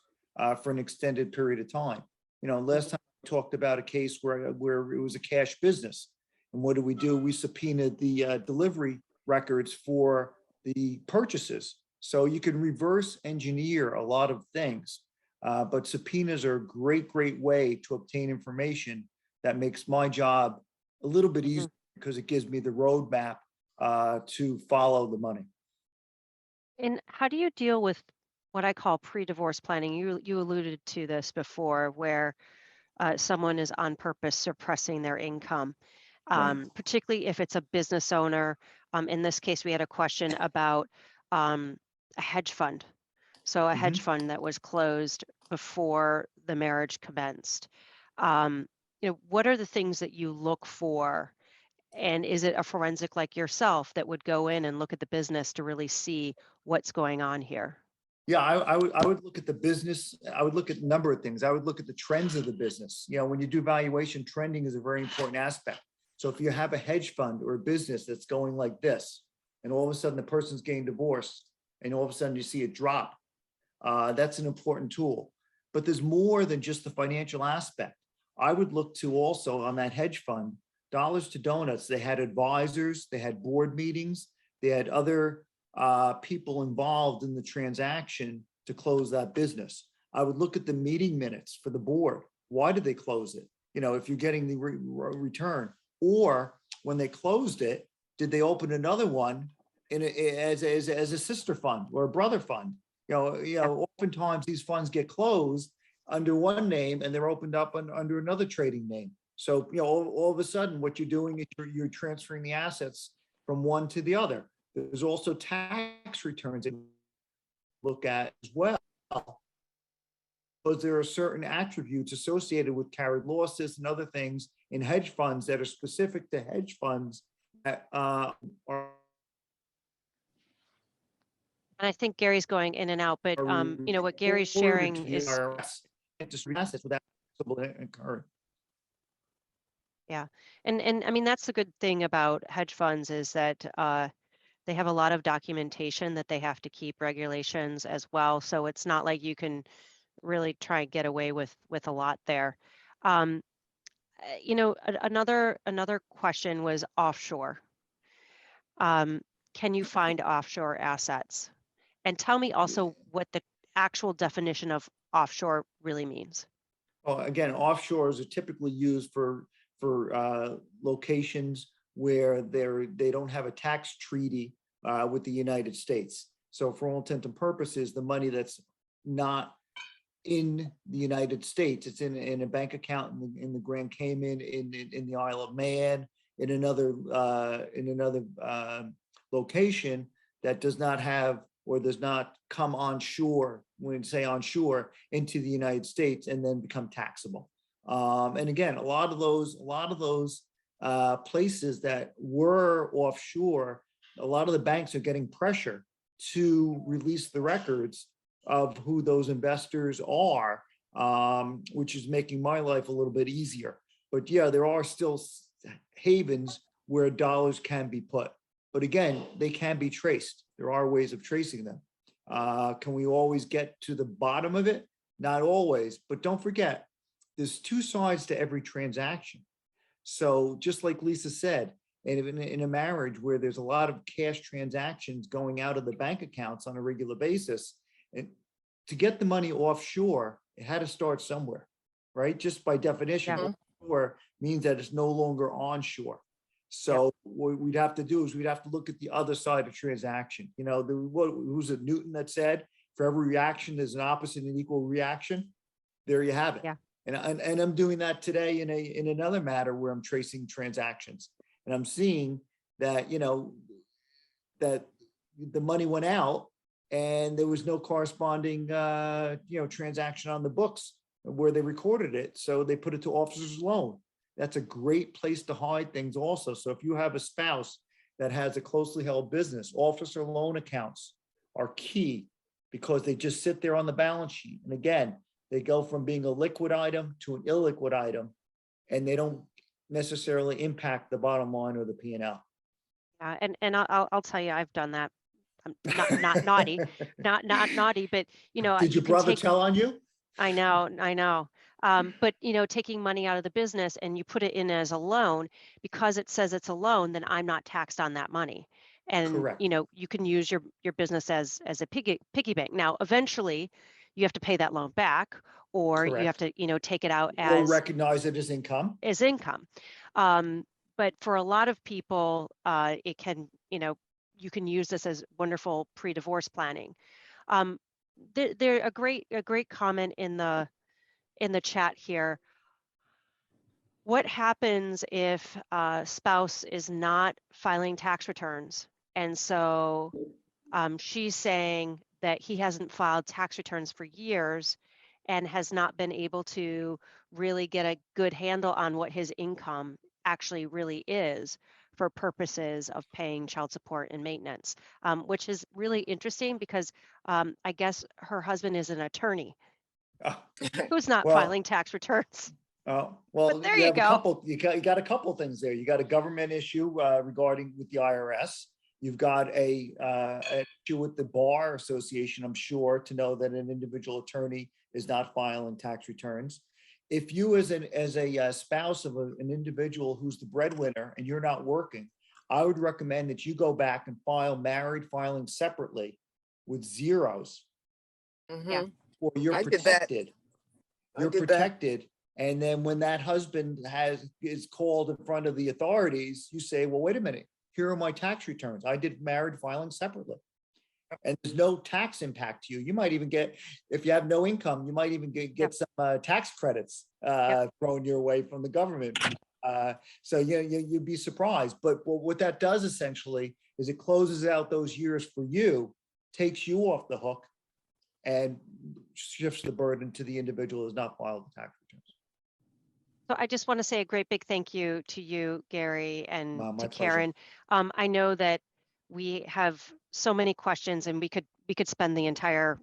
for an extended period of time. Last time we talked about a case where it was a cash business. And what do? We subpoenaed the delivery records for the purchases. So you can reverse engineer a lot of things, but subpoenas are a great way to obtain information that makes my job a little bit easier because it gives me the roadmap to follow the money. And how do you deal with what I call pre-divorce planning? You alluded to this before, where someone is on purpose suppressing their income, particularly if it's a business owner. In this case, we had a question about a hedge fund. So a hedge fund that was closed before the marriage commenced. What are the things that you look for? And is it a forensic like yourself that would go in and look at the business to really see what's going on here? Yeah, I would look at the business. I would look at a number of things. I would look at the trends of the business. When you do valuation, trending is a very important aspect. So if you have a hedge fund or a business that's going like this, and all of a sudden the person's getting divorced, and all of a sudden you see it drop, that's an important tool. But there's more than just the financial aspect. I would look to also on that hedge fund, dollars to donuts. They had advisors, they had board meetings, they had other people involved in the transaction to close that business. I would look at the meeting minutes for the board. Why did they close it? If you're getting the return, or when they closed it, did they open another one as a sister fund or a brother fund? Oftentimes these funds get closed under one name and they're opened up under another trading name. So, all of a sudden what you're doing is you're transferring the assets from one to the other. There's also tax returns to look at as well, because there are certain attributes associated with carried losses and other things in hedge funds that are specific to hedge funds that are. And I think Gary's going in and out, but what Gary's sharing is assets without incurring. Yeah, and I mean that's the good thing about hedge funds is that they have a lot of documentation that they have to keep, regulations as well. So it's not like you can really try and get away with a lot there. Another question was offshore. Can you find offshore assets? And tell me also what the actual definition of offshore really means. Well, again, offshores are typically used for locations where they don't have a tax treaty with the United States. So for all intents and purposes, the money that's not in the United States, it's in a bank account in the Grand Cayman, in the Isle of Man, in another location that does not have or does not come onshore, when say onshore, into the United States and then become taxable. And again, a lot of those places that were offshore, a lot of the banks are getting pressure to release the records of who those investors are, which is making my life a little bit easier. But yeah, there are still havens where dollars can be put. But again, they can be traced. There are ways of tracing them. Can we always get to the bottom of it? Not always, but don't forget, there's two sides to every transaction. So just like Lisa said, in a marriage where there's a lot of cash transactions going out of the bank accounts on a regular basis, and to get the money offshore, it had to start somewhere, right? Just by definition, offshore means that it's no longer onshore. So what we'd have to do is we'd have to look at the other side of transaction. Who's it, Newton, that said, for every reaction, there's an opposite and equal reaction. There you have it. Yeah. And I'm doing that today in another matter where I'm tracing transactions, and I'm seeing that that the money went out, and there was no corresponding, transaction on the books where they recorded it. So they put it to officer's loan. That's a great place to hide things also. So if you have a spouse that has a closely held business, officer loan accounts are key because they just sit there on the balance sheet. And again, they go from being a liquid item to an illiquid item, and they don't necessarily impact the bottom line or the P&L. Yeah, and I'll tell you, I've done that. I'm not naughty, not naughty, but Did your you can brother take. tell on you? I know. But taking money out of the business and you put it in as a loan, because it says it's a loan, then I'm not taxed on that money. And Correct. you can use your business as a piggy bank. Now, eventually, you have to pay that loan back, or you have to take it out Or as recognize it as income. income. But for a lot of people, it can you can use this as wonderful pre-divorce planning. There a great comment in the chat here. What happens if a spouse is not filing tax returns? And so she's saying that he hasn't filed tax returns for years and has not been able to really get a good handle on what his income actually really is for purposes of paying child support and maintenance, which is really interesting because I guess her husband is an attorney who's not Well, filing tax returns. well, But there you have go. a couple. You got a couple things there. You got a government issue regarding with the IRS. You've got an issue with the Bar Association, I'm sure, to know that an individual attorney is not filing tax returns. If you, as a spouse of an individual who's the breadwinner and you're not working, I would recommend that you go back and file married filing separately with zeros, Mhm. or you're I did that. protected. I You're did that. protected. And then when that husband is called in front of the authorities, you say, well, wait a minute, here are my tax returns. I did married filing separately. And there's no tax impact to you. You might even get, if you have no income, you might even get some tax credits thrown your way from the government. So you'd be surprised. But what that does essentially is it closes out those years for you, takes you off the hook, and shifts the burden to the individual who has not filed the tax returns. So I just want to say a great big thank you to you, Gary, and My to pleasure. Karen. I know that we have so many questions, and we could spend the entire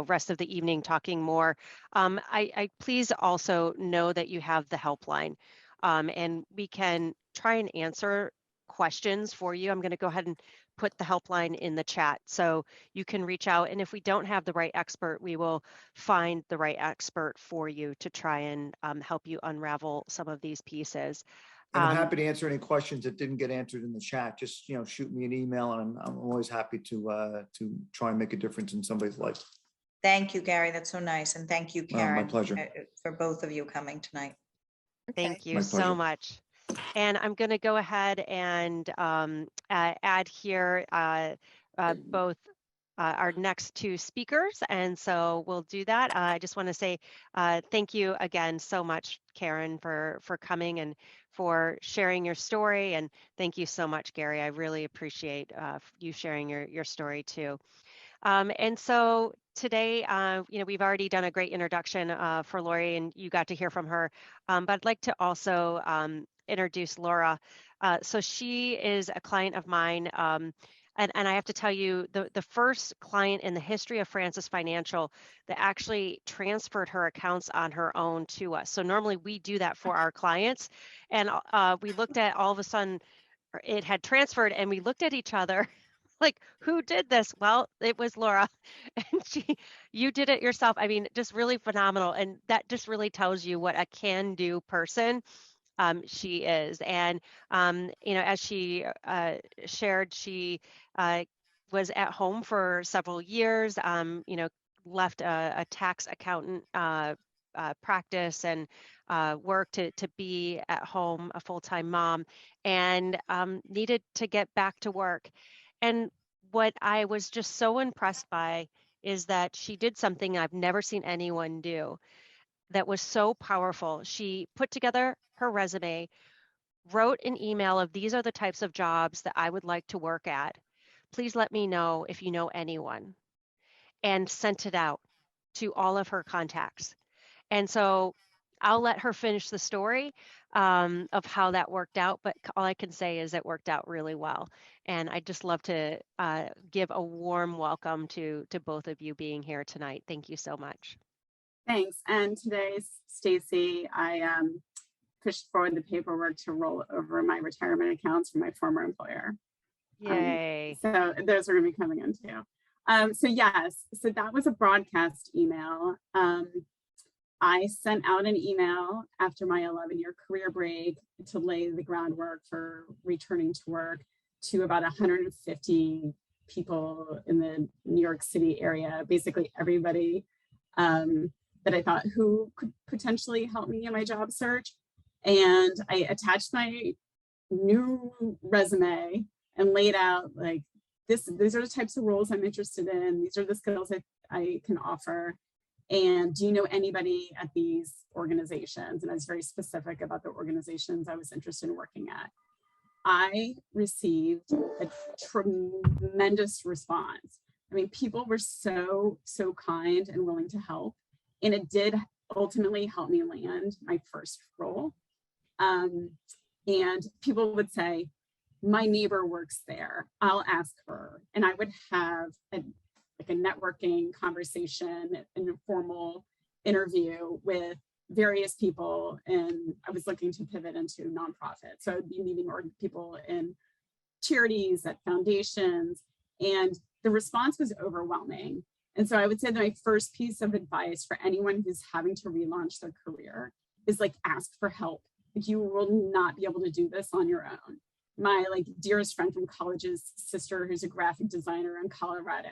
rest of the evening talking more. I please also know that you have the helpline, and we can try and answer questions for you. I'm going to go ahead and put the helpline in the chat so you can reach out. And if we don't have the right expert, we will find the right expert for you to try and help you unravel some of these pieces. And I'm happy to answer any questions that didn't get answered in the chat. Just shoot me an email, and I'm always happy to try and make a difference in somebody's life. Thank you, Gary. That's so nice. And thank you, Karen. My pleasure. For both of you coming tonight. Thank you My so pleasure. much. And I'm going to go ahead and add here both our next two speakers. And so we'll do that. I just want to say thank you again so much, Karen, for coming and for sharing your story. And thank you so much, Gary. I really appreciate you sharing your story too. And so today, we've already done a great introduction for Laurie, and you got to hear from her. But I'd like to also introduce Laura. So she is a client of mine. And I have to tell you, the first client in the history of Francis Financial that actually transferred her accounts on her own to us. So normally we do that for our clients. And we looked at, all of a sudden, it had transferred, and we looked at each other like, who did this? Well, it was Laura, and you did it yourself. I mean, just really phenomenal. And that just really tells you what a can-do person she is. And, as she shared, she was at home for several years, left a tax accountant practice and work to be at home, a full-time mom, and needed to get back to work. And what I was just so impressed by is that she did something I've never seen anyone do that was so powerful. She put together her resume, wrote an email of, these are the types of jobs that I would like to work at. Please let me know if you know anyone. and sent it out to all of her contacts. And so I'll let her finish the story of how that worked out, but all I can say is it worked out really well. And I'd just love to give a warm welcome to both of you being here tonight. Thank you so much. Thanks. And today's Stacy, I pushed forward the paperwork to roll over my retirement accounts from my former employer. Yay. So those are going to be coming in too. So yes, so that was a broadcast email. I sent out an email after my 11-year career break to lay the groundwork for returning to work to about 150 people in the New York City area, basically everybody that I thought who could potentially help me in my job search. And I attached my new resume and laid out like, these are the types of roles I'm interested in. These are the skills that I can offer. And do you know anybody at these organizations? And I was very specific about the organizations I was interested in working at. I received a tremendous response. I mean, people were so kind and willing to help. And it did ultimately help me land my first role. And people would say, my neighbor works there, I'll ask her. And I would have a networking conversation, an informal interview with various people. And I was looking to pivot into nonprofit. So I'd be meeting people in charities, at foundations, and the response was overwhelming. And so I would say that my first piece of advice for anyone who's having to relaunch their career is like, ask for help. You will not be able to do this on your own. My dearest friend from college's sister, who's a graphic designer in Colorado,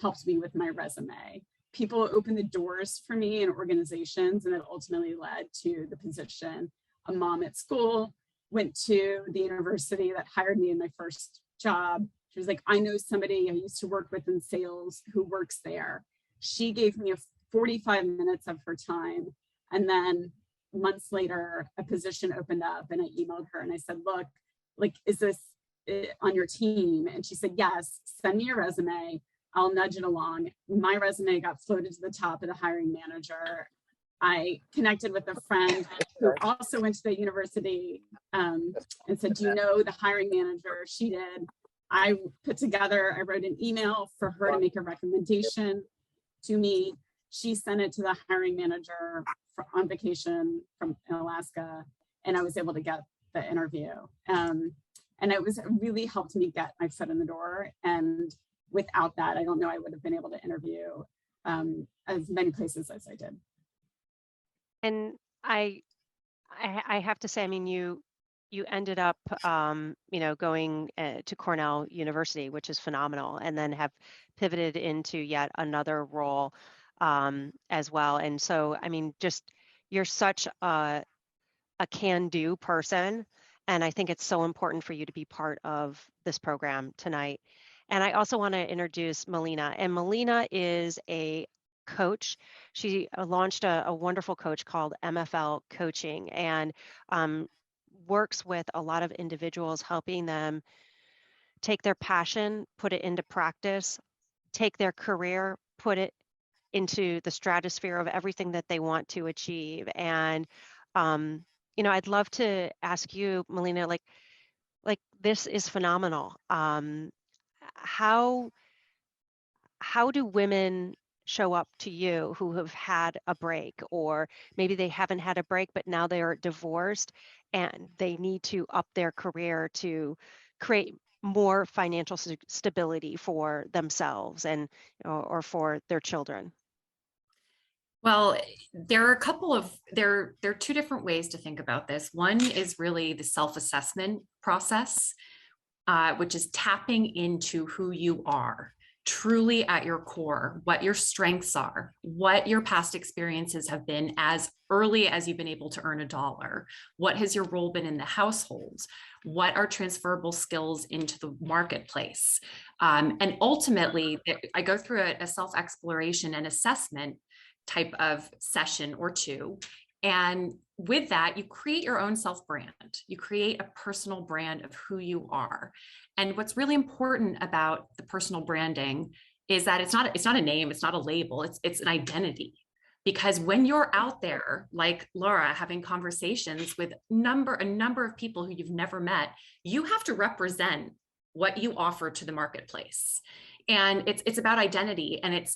helped me with my resume. People opened the doors for me in organizations, and it ultimately led to the position. A mom at school went to the university that hired me in my first job. She was like, I know somebody I used to work with in sales who works there. She gave me 45 minutes of her time. And then months later, a position opened up, and I emailed her and I said, look, is this on your team? And she said, yes, send me your resume. I'll nudge it along. My resume got floated to the top of the hiring manager. I connected with a friend who also went to the university and said, do you know the hiring manager? She did. I wrote an email for her to make a recommendation to me. She sent it to the hiring manager on vacation from Alaska, and I was able to get the interview. And it really helped me get my foot in the door. And without that, I don't know I would have been able to interview as many places as I did. And I have to say, I mean, you ended up, going to Cornell University, which is phenomenal, and then have pivoted into yet another role as well. And so, I mean, just you're such a can-do person, and I think it's so important for you to be part of this program tonight. And I also want to introduce Melina, and Melina is a coach. She launched a wonderful coach called MFL Coaching, and works with a lot of individuals, helping them take their passion, put it into practice, take their career, put it into the stratosphere of everything that they want to achieve. And I'd love to ask you, Melina, like this is phenomenal. How do women show up to you who have had a break, or maybe they haven't had a break, but now they are divorced and they need to up their career to create more financial stability for themselves and or for their children? Well, there are two different ways to think about this. One is really the self-assessment process, which is tapping into who you are truly at your core, what your strengths are, what your past experiences have been as early as you've been able to earn $1. What has your role been in the households? What are transferable skills into the marketplace? And ultimately, I go through a self-exploration and assessment type of session or two. And with that, you create your own self-brand. You create a personal brand of who you are. And what's really important about the personal branding is that it's not a name, it's not a label, it's an identity. Because when you're out there, like Laura, having conversations with a number of people who you've never met, you have to represent what you offer to the marketplace. And it's about identity. And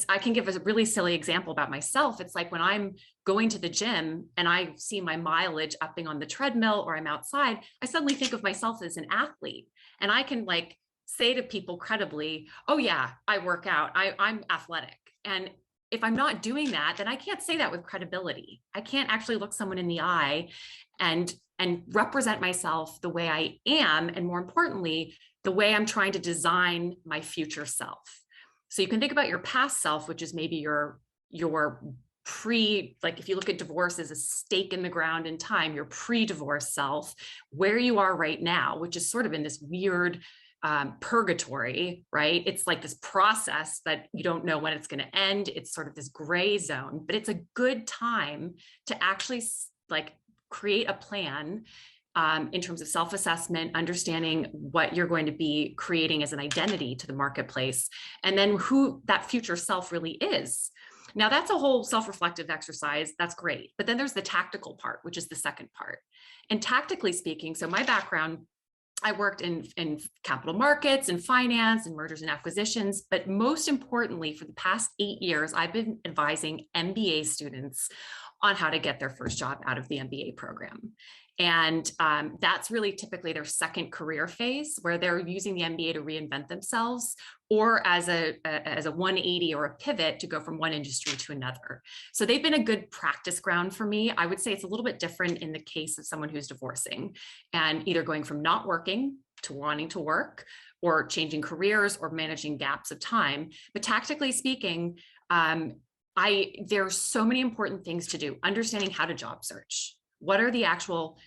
I can give a really silly example about myself. It's like when I'm going to the gym and I see my mileage upping on the treadmill, or I'm outside, I suddenly think of myself as an athlete. And I can like say to people credibly, oh yeah, I work out, I'm athletic. And if I'm not doing that, then I can't say that with credibility. I can't actually look someone in the eye and represent myself the way I am. And more importantly, the way I'm trying to design my future self. So you can think about your past self, which is maybe your like if you look at divorce as a stake in the ground in time, your pre-divorce self, where you are right now, which is sort of in this weird purgatory, right? It's like this process that you don't know when it's going to end. It's sort of this gray zone, but it's a good time to actually like create a plan in terms of self-assessment, understanding what you're going to be creating as an identity to the marketplace, and then who that future self really is. Now that's a whole self-reflective exercise. That's great. But then there's the tactical part, which is the second part. And tactically speaking, so my background, I worked in capital markets and finance and mergers and acquisitions, but most importantly, for the past 8 years, I've been advising MBA students on how to get their first job out of the MBA program. And that's really typically their second career phase, where they're using the MBA to reinvent themselves, or as a 180 or a pivot to go from one industry to another. So they've been a good practice ground for me. I would say it's a little bit different in the case of someone who's divorcing and either going from not working to wanting to work, or changing careers, or managing gaps of time. But tactically speaking, there are so many important things to do. Understanding how to job search. What are the actual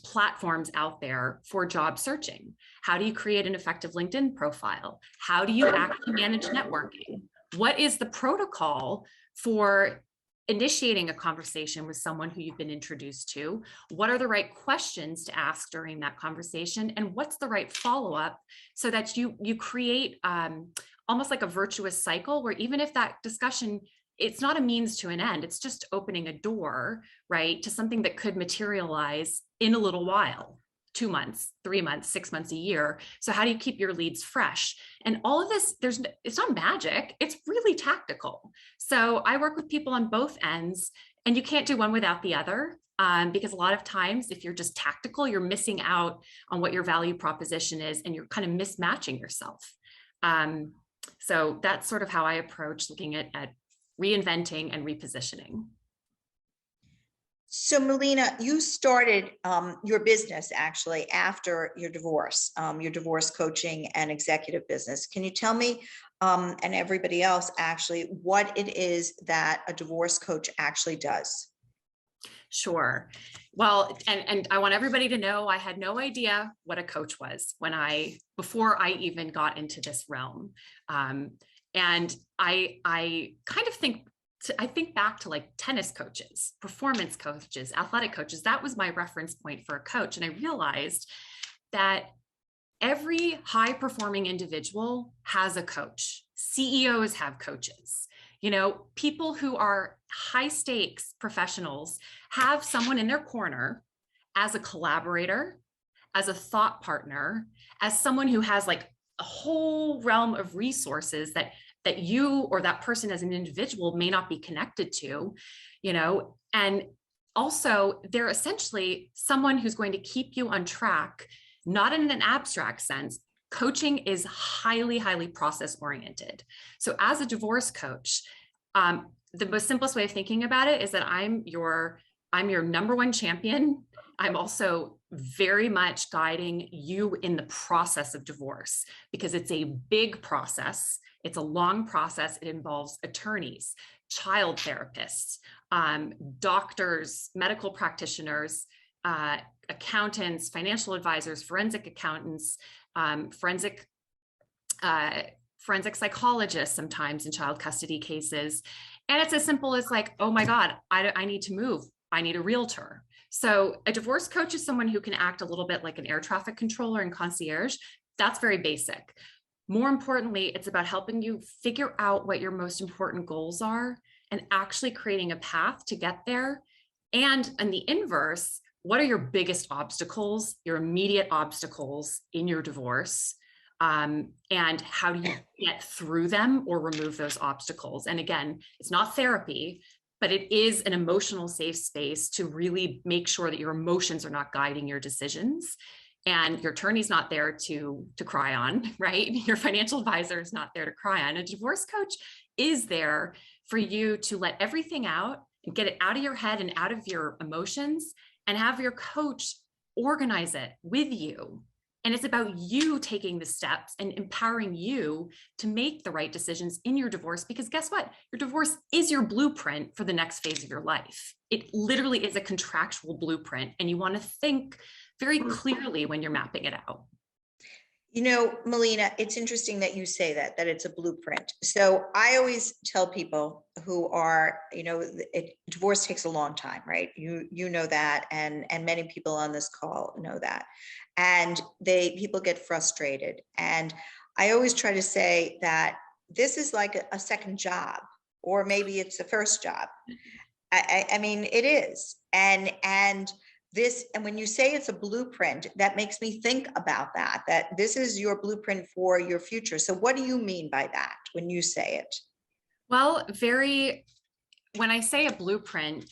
platforms out there for job searching? How do you create an effective LinkedIn profile? How do you actually manage networking? What is the protocol for initiating a conversation with someone who you've been introduced to? What are the right questions to ask during that conversation? And what's the right follow-up, so that you create almost like a virtuous cycle, where even if that discussion, it's not a means to an end, it's just opening a door, right, to something that could materialize in a little while, 2 months, 3 months, 6 months, a year. So how do you keep your leads fresh? And all of this, it's not magic, it's really tactical. So I work with people on both ends, and you can't do one without the other. Because a lot of times, if you're just tactical, you're missing out on what your value proposition is, and you're kind of mismatching yourself. So that's sort of how I approach looking at reinventing and repositioning. So Melina, you started your business actually after your divorce coaching and executive business. Can you tell me and everybody else actually what it is that a divorce coach actually does? Sure. Well, and I want everybody to know I had no idea what a coach was before I even got into this realm. And I kind of think back to like tennis coaches, performance coaches, athletic coaches. That was my reference point for a coach. And I realized that every high performing individual has a coach. CEOs have coaches. You know, people who are high stakes professionals have someone in their corner as a collaborator, as a thought partner, as someone who has like a whole realm of resources that you or that person as an individual may not be connected to, you know, and also they're essentially someone who's going to keep you on track, not in an abstract sense. Coaching is highly, highly process oriented. So as a divorce coach, the most simplest way of thinking about it is that I'm your number one champion. I'm also very much guiding you in the process of divorce, because it's a big process. It's a long process. It involves attorneys, child therapists, doctors, medical practitioners, accountants, financial advisors, forensic accountants, forensic psychologists sometimes in child custody cases. And it's as simple as like, oh my God, I need to move. I need a realtor. So a divorce coach is someone who can act a little bit like an air traffic controller and concierge. That's very basic. More importantly, it's about helping you figure out what your most important goals are and actually creating a path to get there. And in the inverse, what are your biggest obstacles, your immediate obstacles in your divorce? And how do you get through them or remove those obstacles? And again, it's not therapy, but it is an emotional safe space to really make sure that your emotions are not guiding your decisions. And your attorney's not there to cry on, right? Your financial advisor is not there to cry on. A divorce coach is there for you to let everything out and get it out of your head and out of your emotions, and have your coach organize it with you. And it's about you taking the steps and empowering you to make the right decisions in your divorce, because guess what? Your divorce is your blueprint for the next phase of your life. It literally is a contractual blueprint, and you want to think very clearly when you're mapping it out. You know, Melina, it's interesting that you say that it's a blueprint. So I always tell people who are, you know, divorce takes a long time, right? You know that, and many people on this call know that. And people get frustrated. And I always try to say that this is like a second job, or maybe it's the first job. I mean, it is. And when you say it's a blueprint, that makes me think about that this is your blueprint for your future. So what do you mean by that when you say it? Well, when I say a blueprint,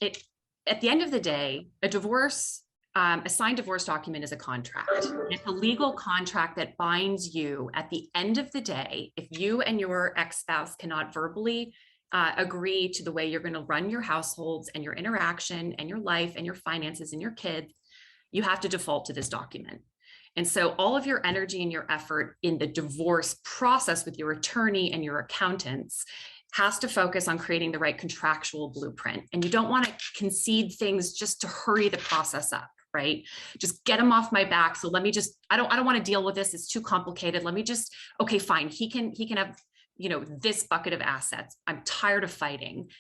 at the end of the day, a divorce, a signed divorce document is a contract. It's a legal contract that binds you at the end of the day. If you and your ex-spouse cannot verbally agree to the way you're going to run your households and your interaction and your life and your finances and your kids, you have to default to this document. And so all of your energy and your effort in the divorce process with your attorney and your accountants has to focus on creating the right contractual blueprint. And you don't want to concede things just to hurry the process up, right? Just get him off my back. So let me just, I don't want to deal with this. It's too complicated. Let me just, okay, fine. He can have, you know, this bucket of assets. I'm tired of fighting.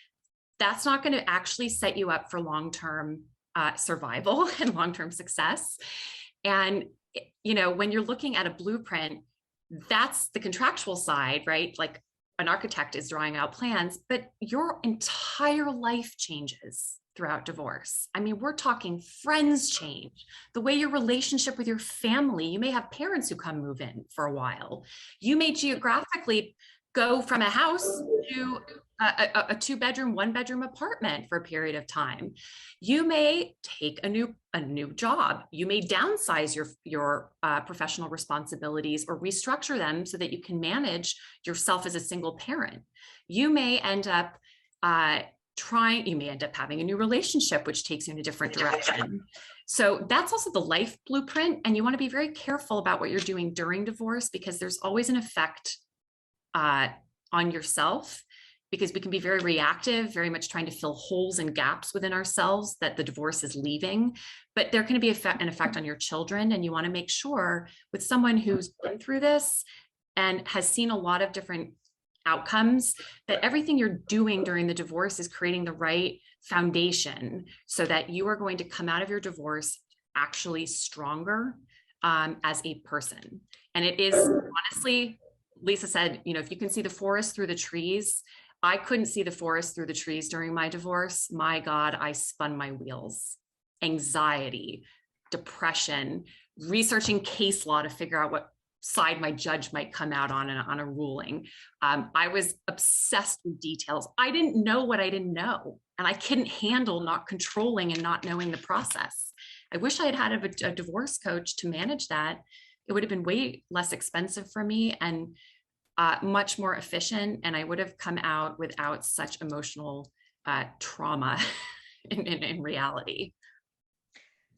That's not going to actually set you up for long-term survival and long-term success. And, you know, when you're looking at a blueprint, that's the contractual side, right? Like an architect is drawing out plans, but your entire life changes throughout divorce. I mean, we're talking friends change, the way your relationship with your family, you may have parents who come move in for a while. You may geographically go from a house to a 2-bedroom, 1-bedroom apartment for a period of time. You may take a new job. You may downsize your professional responsibilities or restructure them so that you can manage yourself as a single parent. You may end up having a new relationship, which takes you in a different direction. So that's also the life blueprint. And you want to be very careful about what you're doing during divorce, because there's always an effect on yourself, because we can be very reactive, very much trying to fill holes and gaps within ourselves that the divorce is leaving, but there can be an effect on your children. And you want to make sure with someone who's been through this and has seen a lot of different outcomes, that everything you're doing during the divorce is creating the right foundation so that you are going to come out of your divorce actually stronger as a person. And it is honestly, Lisa said, you know, if you can see the forest through the trees, I couldn't see the forest through the trees during my divorce. My God, I spun my wheels. Anxiety, depression, researching case law to figure out what side my judge might come out on a ruling. I was obsessed with details. I didn't know what I didn't know, and I couldn't handle not controlling and not knowing the process. I wish I had had a divorce coach to manage that. It would have been way less expensive for me and much more efficient. And I would have come out without such emotional trauma in reality.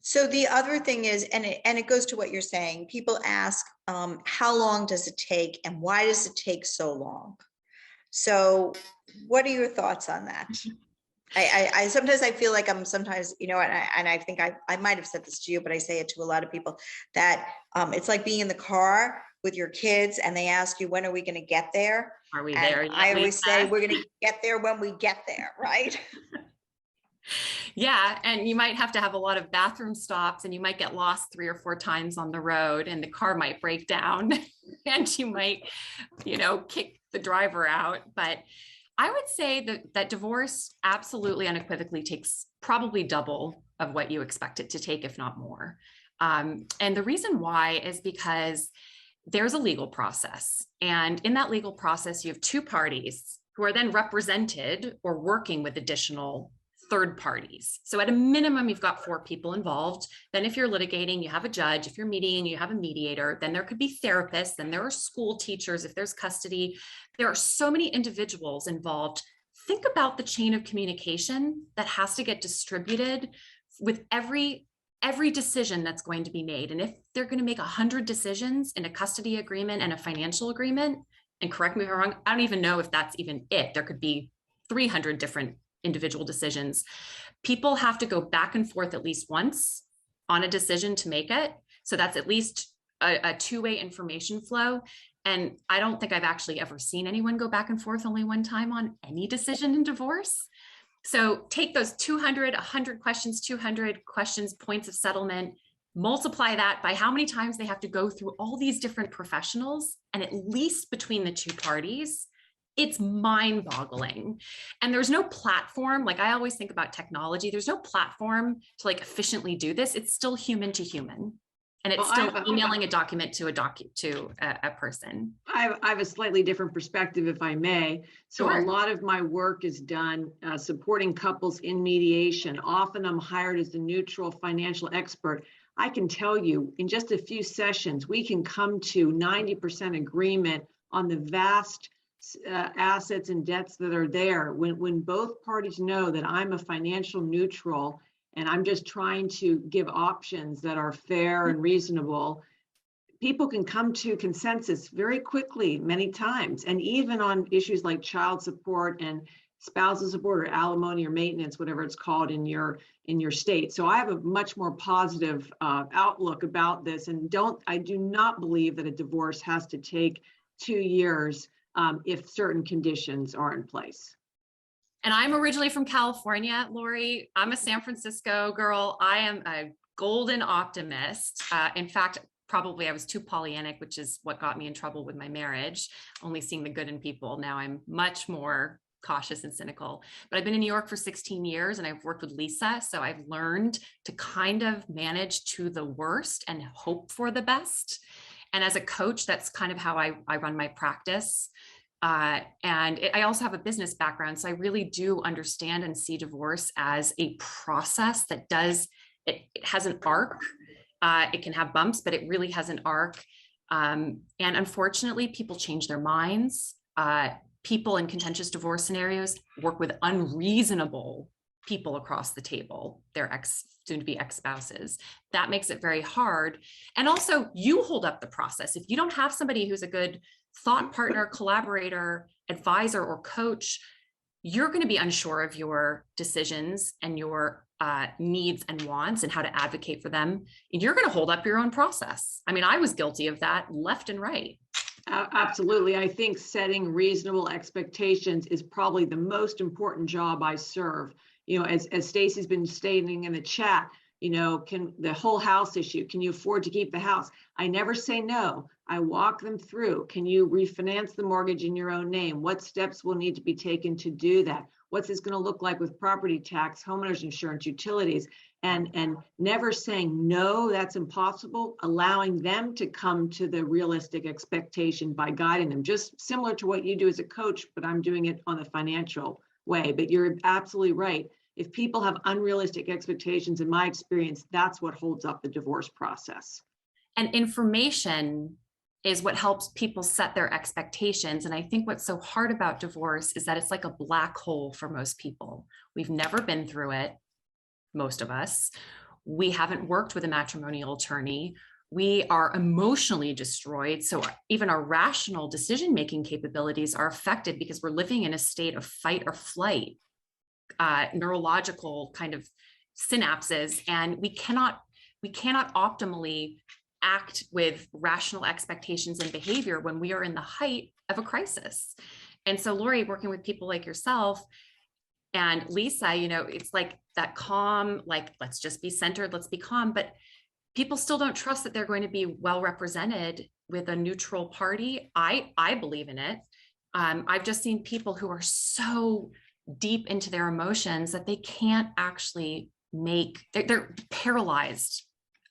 So the other thing is, and it goes to what you're saying, people ask, how long does it take and why does it take so long? So what are your thoughts on that? I sometimes I feel like I'm sometimes, you know, and I think I might have said this to you, but I say it to a lot of people, that it's like being in the car with your kids and they ask you, when are we going to get there? Are we there yet, I always say Lisa? we're going to get there when we get there, right? Yeah, and you might have to have a lot of bathroom stops, and you might get lost 3 or 4 times on the road, and the car might break down. and you might, kick the driver out. But I would say that divorce absolutely unequivocally takes probably double of what you expect it to take, if not more. And the reason why is because there's a legal process. And in that legal process, you have two parties who are then represented or working with additional third parties. So at a minimum, you've got 4 people involved. Then if you're litigating, you have a judge. If you're mediating, you have a mediator. Then there could be therapists. Then there are school teachers. If there's custody, there are so many individuals involved. Think about the chain of communication that has to get distributed with every decision that's going to be made. And if they're going to make 100 decisions in a custody agreement and a financial agreement, and correct me if I'm wrong, I don't even know if that's even it. There could be 300 different individual decisions. People have to go back and forth at least once on a decision to make it. So that's at least a two-way information flow. And I don't think I've actually ever seen anyone go back and forth only one time on any decision in divorce. So take those 200, 100 questions, 200 questions, points of settlement, multiply that by how many times they have to go through all these different professionals, and at least between the two parties, it's mind-boggling. And there's no platform. Like I always think about technology. There's no platform to like efficiently do this. It's still human to human. And it's still emailing a document to a person. I have a slightly different perspective, if I may. So Sure. A lot of my work is done supporting couples in mediation. Often I'm hired as a neutral financial expert. I can tell you in just a few sessions, we can come to 90% agreement on the vast assets and debts that are there. When both parties know that I'm a financial neutral and I'm just trying to give options that are fair and reasonable, people can come to consensus very quickly, many times. And even on issues like child support and spousal support or alimony or maintenance, whatever it's called in your state. So I have a much more positive outlook about this, and I do not believe that a divorce has to take 2 years if certain conditions are in place. And I'm originally from California, Laurie. I'm a San Francisco girl. I am a golden optimist. In fact, probably I was too Pollyannic, which is what got me in trouble with my marriage, only seeing the good in people. Now I'm much more cautious and cynical. But I've been in New York for 16 years and I've worked with Lisa. So I've learned to kind of manage to the worst and hope for the best. And as a coach, that's kind of how I run my practice. I also have a business background, so I really do understand and see divorce as a process that it has an arc. It can have bumps, but it really has an arc. And unfortunately, people change their minds. People in contentious divorce scenarios work with unreasonable people across the table, their soon-to-be ex-spouses. That makes it very hard. And also, you hold up the process. If you don't have somebody who's a good thought partner, collaborator, advisor, or coach, you're going to be unsure of your decisions and your needs and wants and how to advocate for them. And you're going to hold up your own process. I mean, I was guilty of that left and right. Absolutely. I think setting reasonable expectations is probably the most important job I serve. As Stacy's been stating in the chat, can the whole house issue, can you afford to keep the house? I never say no. I walk them through. Can you refinance the mortgage in your own name? What steps will need to be taken to do that? What's this going to look like with property tax, homeowners insurance, utilities? And never saying, no, that's impossible, allowing them to come to the realistic expectation by guiding them, just similar to what you do as a coach, but I'm doing it on the financial way. But you're absolutely right. If people have unrealistic expectations, in my experience, that's what holds up the divorce process. And information is what helps people set their expectations. And I think what's so hard about divorce is that it's like a black hole for most people. We've never been through it, most of us. We haven't worked with a matrimonial attorney. We are emotionally destroyed. So even our rational decision-making capabilities are affected because we're living in a state of fight or flight, neurological kind of synapses. And we cannot optimally act with rational expectations and behavior when we are in the height of a crisis. And so, Laurie, working with people like yourself and Lisa, it's like that calm, like, let's just be centered, let's be calm, but people still don't trust that they're going to be well represented with a neutral party, I believe in it. I've just seen people who are so deep into their emotions that they can't actually they're paralyzed,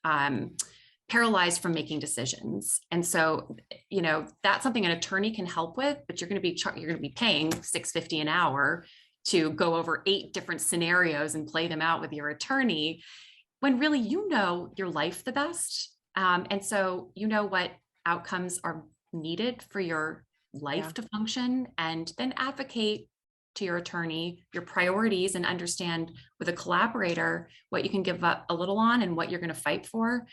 paralyzed from making decisions. And so, you know, that's something an attorney can help with, but you're going to be paying $6.50 an hour to go over 8 different scenarios and play them out with your attorney, when really you know your life the best. And so you know what outcomes are needed for your life to function, and then advocate to your attorney your priorities and understand with a collaborator what you can give up a little on and what you're going to fight for.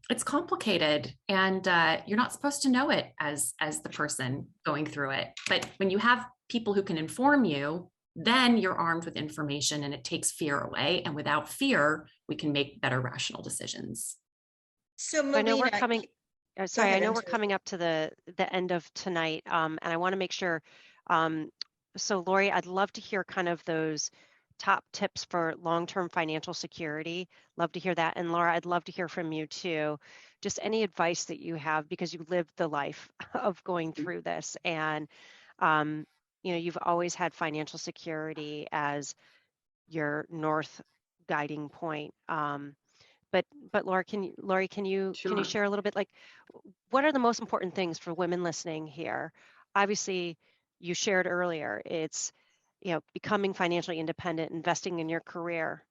It's complicated, and you're not supposed to know it as the person going through it. But when you have people who can inform you, then you're armed with information, and it takes fear away. And without fear, we can make better rational decisions. So I know we're Melina, coming. Sorry, ahead, I know I'm we're sorry. coming up to the end of tonight, and I want to make sure. So Laurie, I'd love to hear kind of those top tips for long-term financial security. Love to hear that. And Laura, I'd love to hear from you too. Just any advice that you have, because you lived the life of going through this, and you know, you've always had financial security as your north guiding point. But Laura, can you Sure. share a little bit, like, what are the most important things for women listening here? Obviously, you shared earlier, it's, you know, becoming financially independent, investing in your career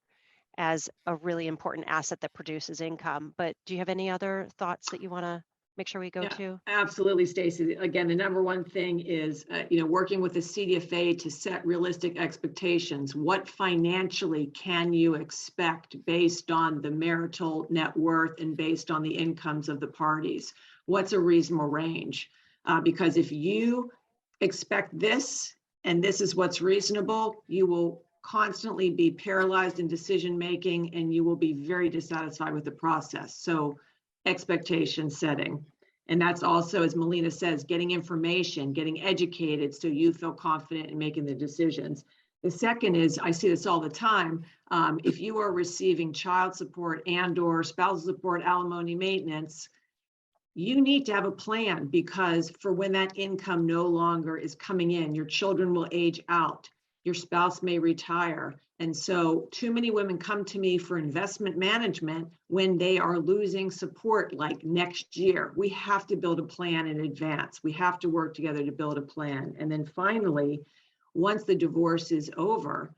as a really important asset that produces income. But do you have any other thoughts that you want to make sure we go to? Absolutely, Stacy. Again, the number one thing is, you know, working with the CDFA to set realistic expectations. What financially can you expect based on the marital net worth and based on the incomes of the parties? What's a reasonable range? Because if you expect this and this is what's reasonable, you will constantly be paralyzed in decision making, and you will be very dissatisfied with the process. So expectation setting. And that's also, as Melina says, getting information, getting educated so you feel confident in making the decisions. The second is, I see this all the time, if you are receiving child support and/or spousal support, alimony, maintenance, you need to have a plan, because for when that income no longer is coming in, your children will age out, your spouse may retire. And so too many women come to me for investment management when they are losing support, like next year. We have to build a plan in advance. We have to work together to build a plan. And then finally, once the divorce is over,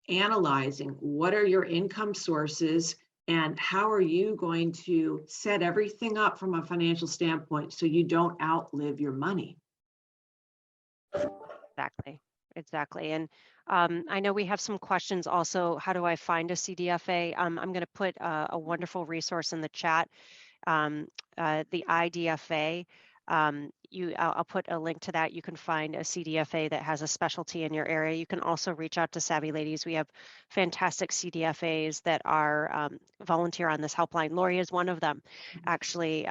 analyzing what are your income sources and how are you going to set everything up from a financial standpoint so you don't outlive your money. Exactly. And I know we have some questions also. How do I find a CDFA? I'm going to put a wonderful resource in the chat, the IDFA. I'll put a link to that. You can find a CDFA that has a specialty in your area. You can also reach out to Savvy Ladies. We have fantastic CDFAs that are volunteer on this helpline. Laurie is one of them, actually,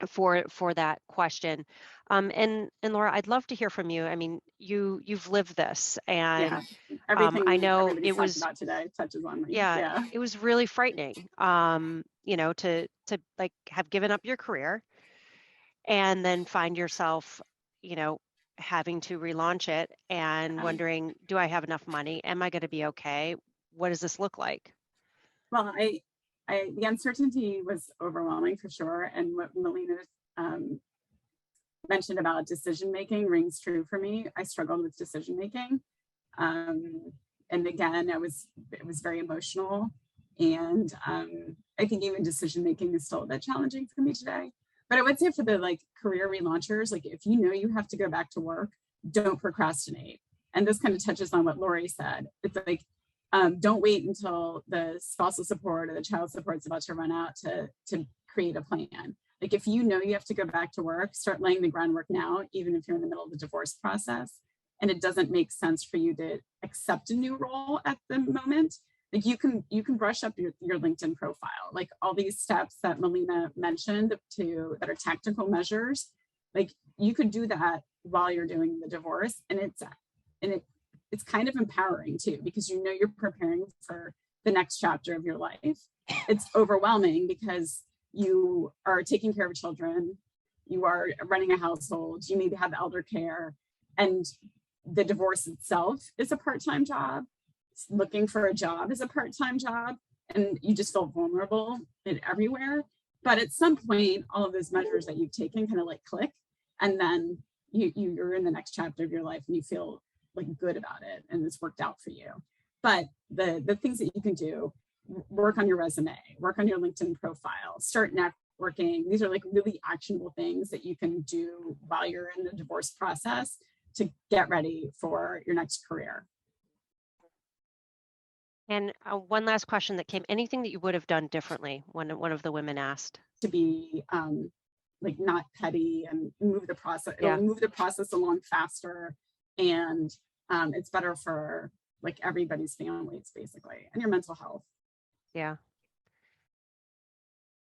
for that question. And Laura, I'd love to hear from you. I mean, you've lived this, and everything I know everybody's it was talked about today touches on me. it was really frightening. You know, to like have given up your career and then find yourself, you know, having to relaunch it and wondering, do I have enough money? Am I going to be okay? What does this look like? Well, the uncertainty was overwhelming for sure. And what Melina mentioned about decision making rings true for me. I struggled with decision making. And again, it was very emotional. And I think even decision making is still a bit challenging for me today. But I would say for the career relaunchers, if you know you have to go back to work, don't procrastinate. And this kind of touches on what Laurie said. It's like, don't wait until the spousal support or the child support is about to run out to create a plan. Like, if you know you have to go back to work, start laying the groundwork now, even if you're in the middle of the divorce process and it doesn't make sense for you to accept a new role at the moment. Like, you can brush up your LinkedIn profile, like all these steps that Melina mentioned that are tactical measures. Like, you could do that while you're doing the divorce, and it's kind of empowering too, because you know you're preparing for the next chapter of your life. It's overwhelming because you are taking care of children, you are running a household, you maybe have elder care, and the divorce itself is a part-time job. Looking for a job is a part-time job, and you just feel vulnerable everywhere. But at some point, all of those measures that you've taken kind of like click, and then you're in the next chapter of your life and you feel like good about it and it's worked out for you. But the things that you can do, work on your resume, work on your LinkedIn profile, start networking. These are like really actionable things that you can do while you're in the divorce process to get ready for your next career. And one last question that came, anything that you would have done differently when one of the women asked? To be like not petty and move the process, Yeah. it'll move the process along faster, and it's better for like everybody's families basically, and your mental health. Yeah,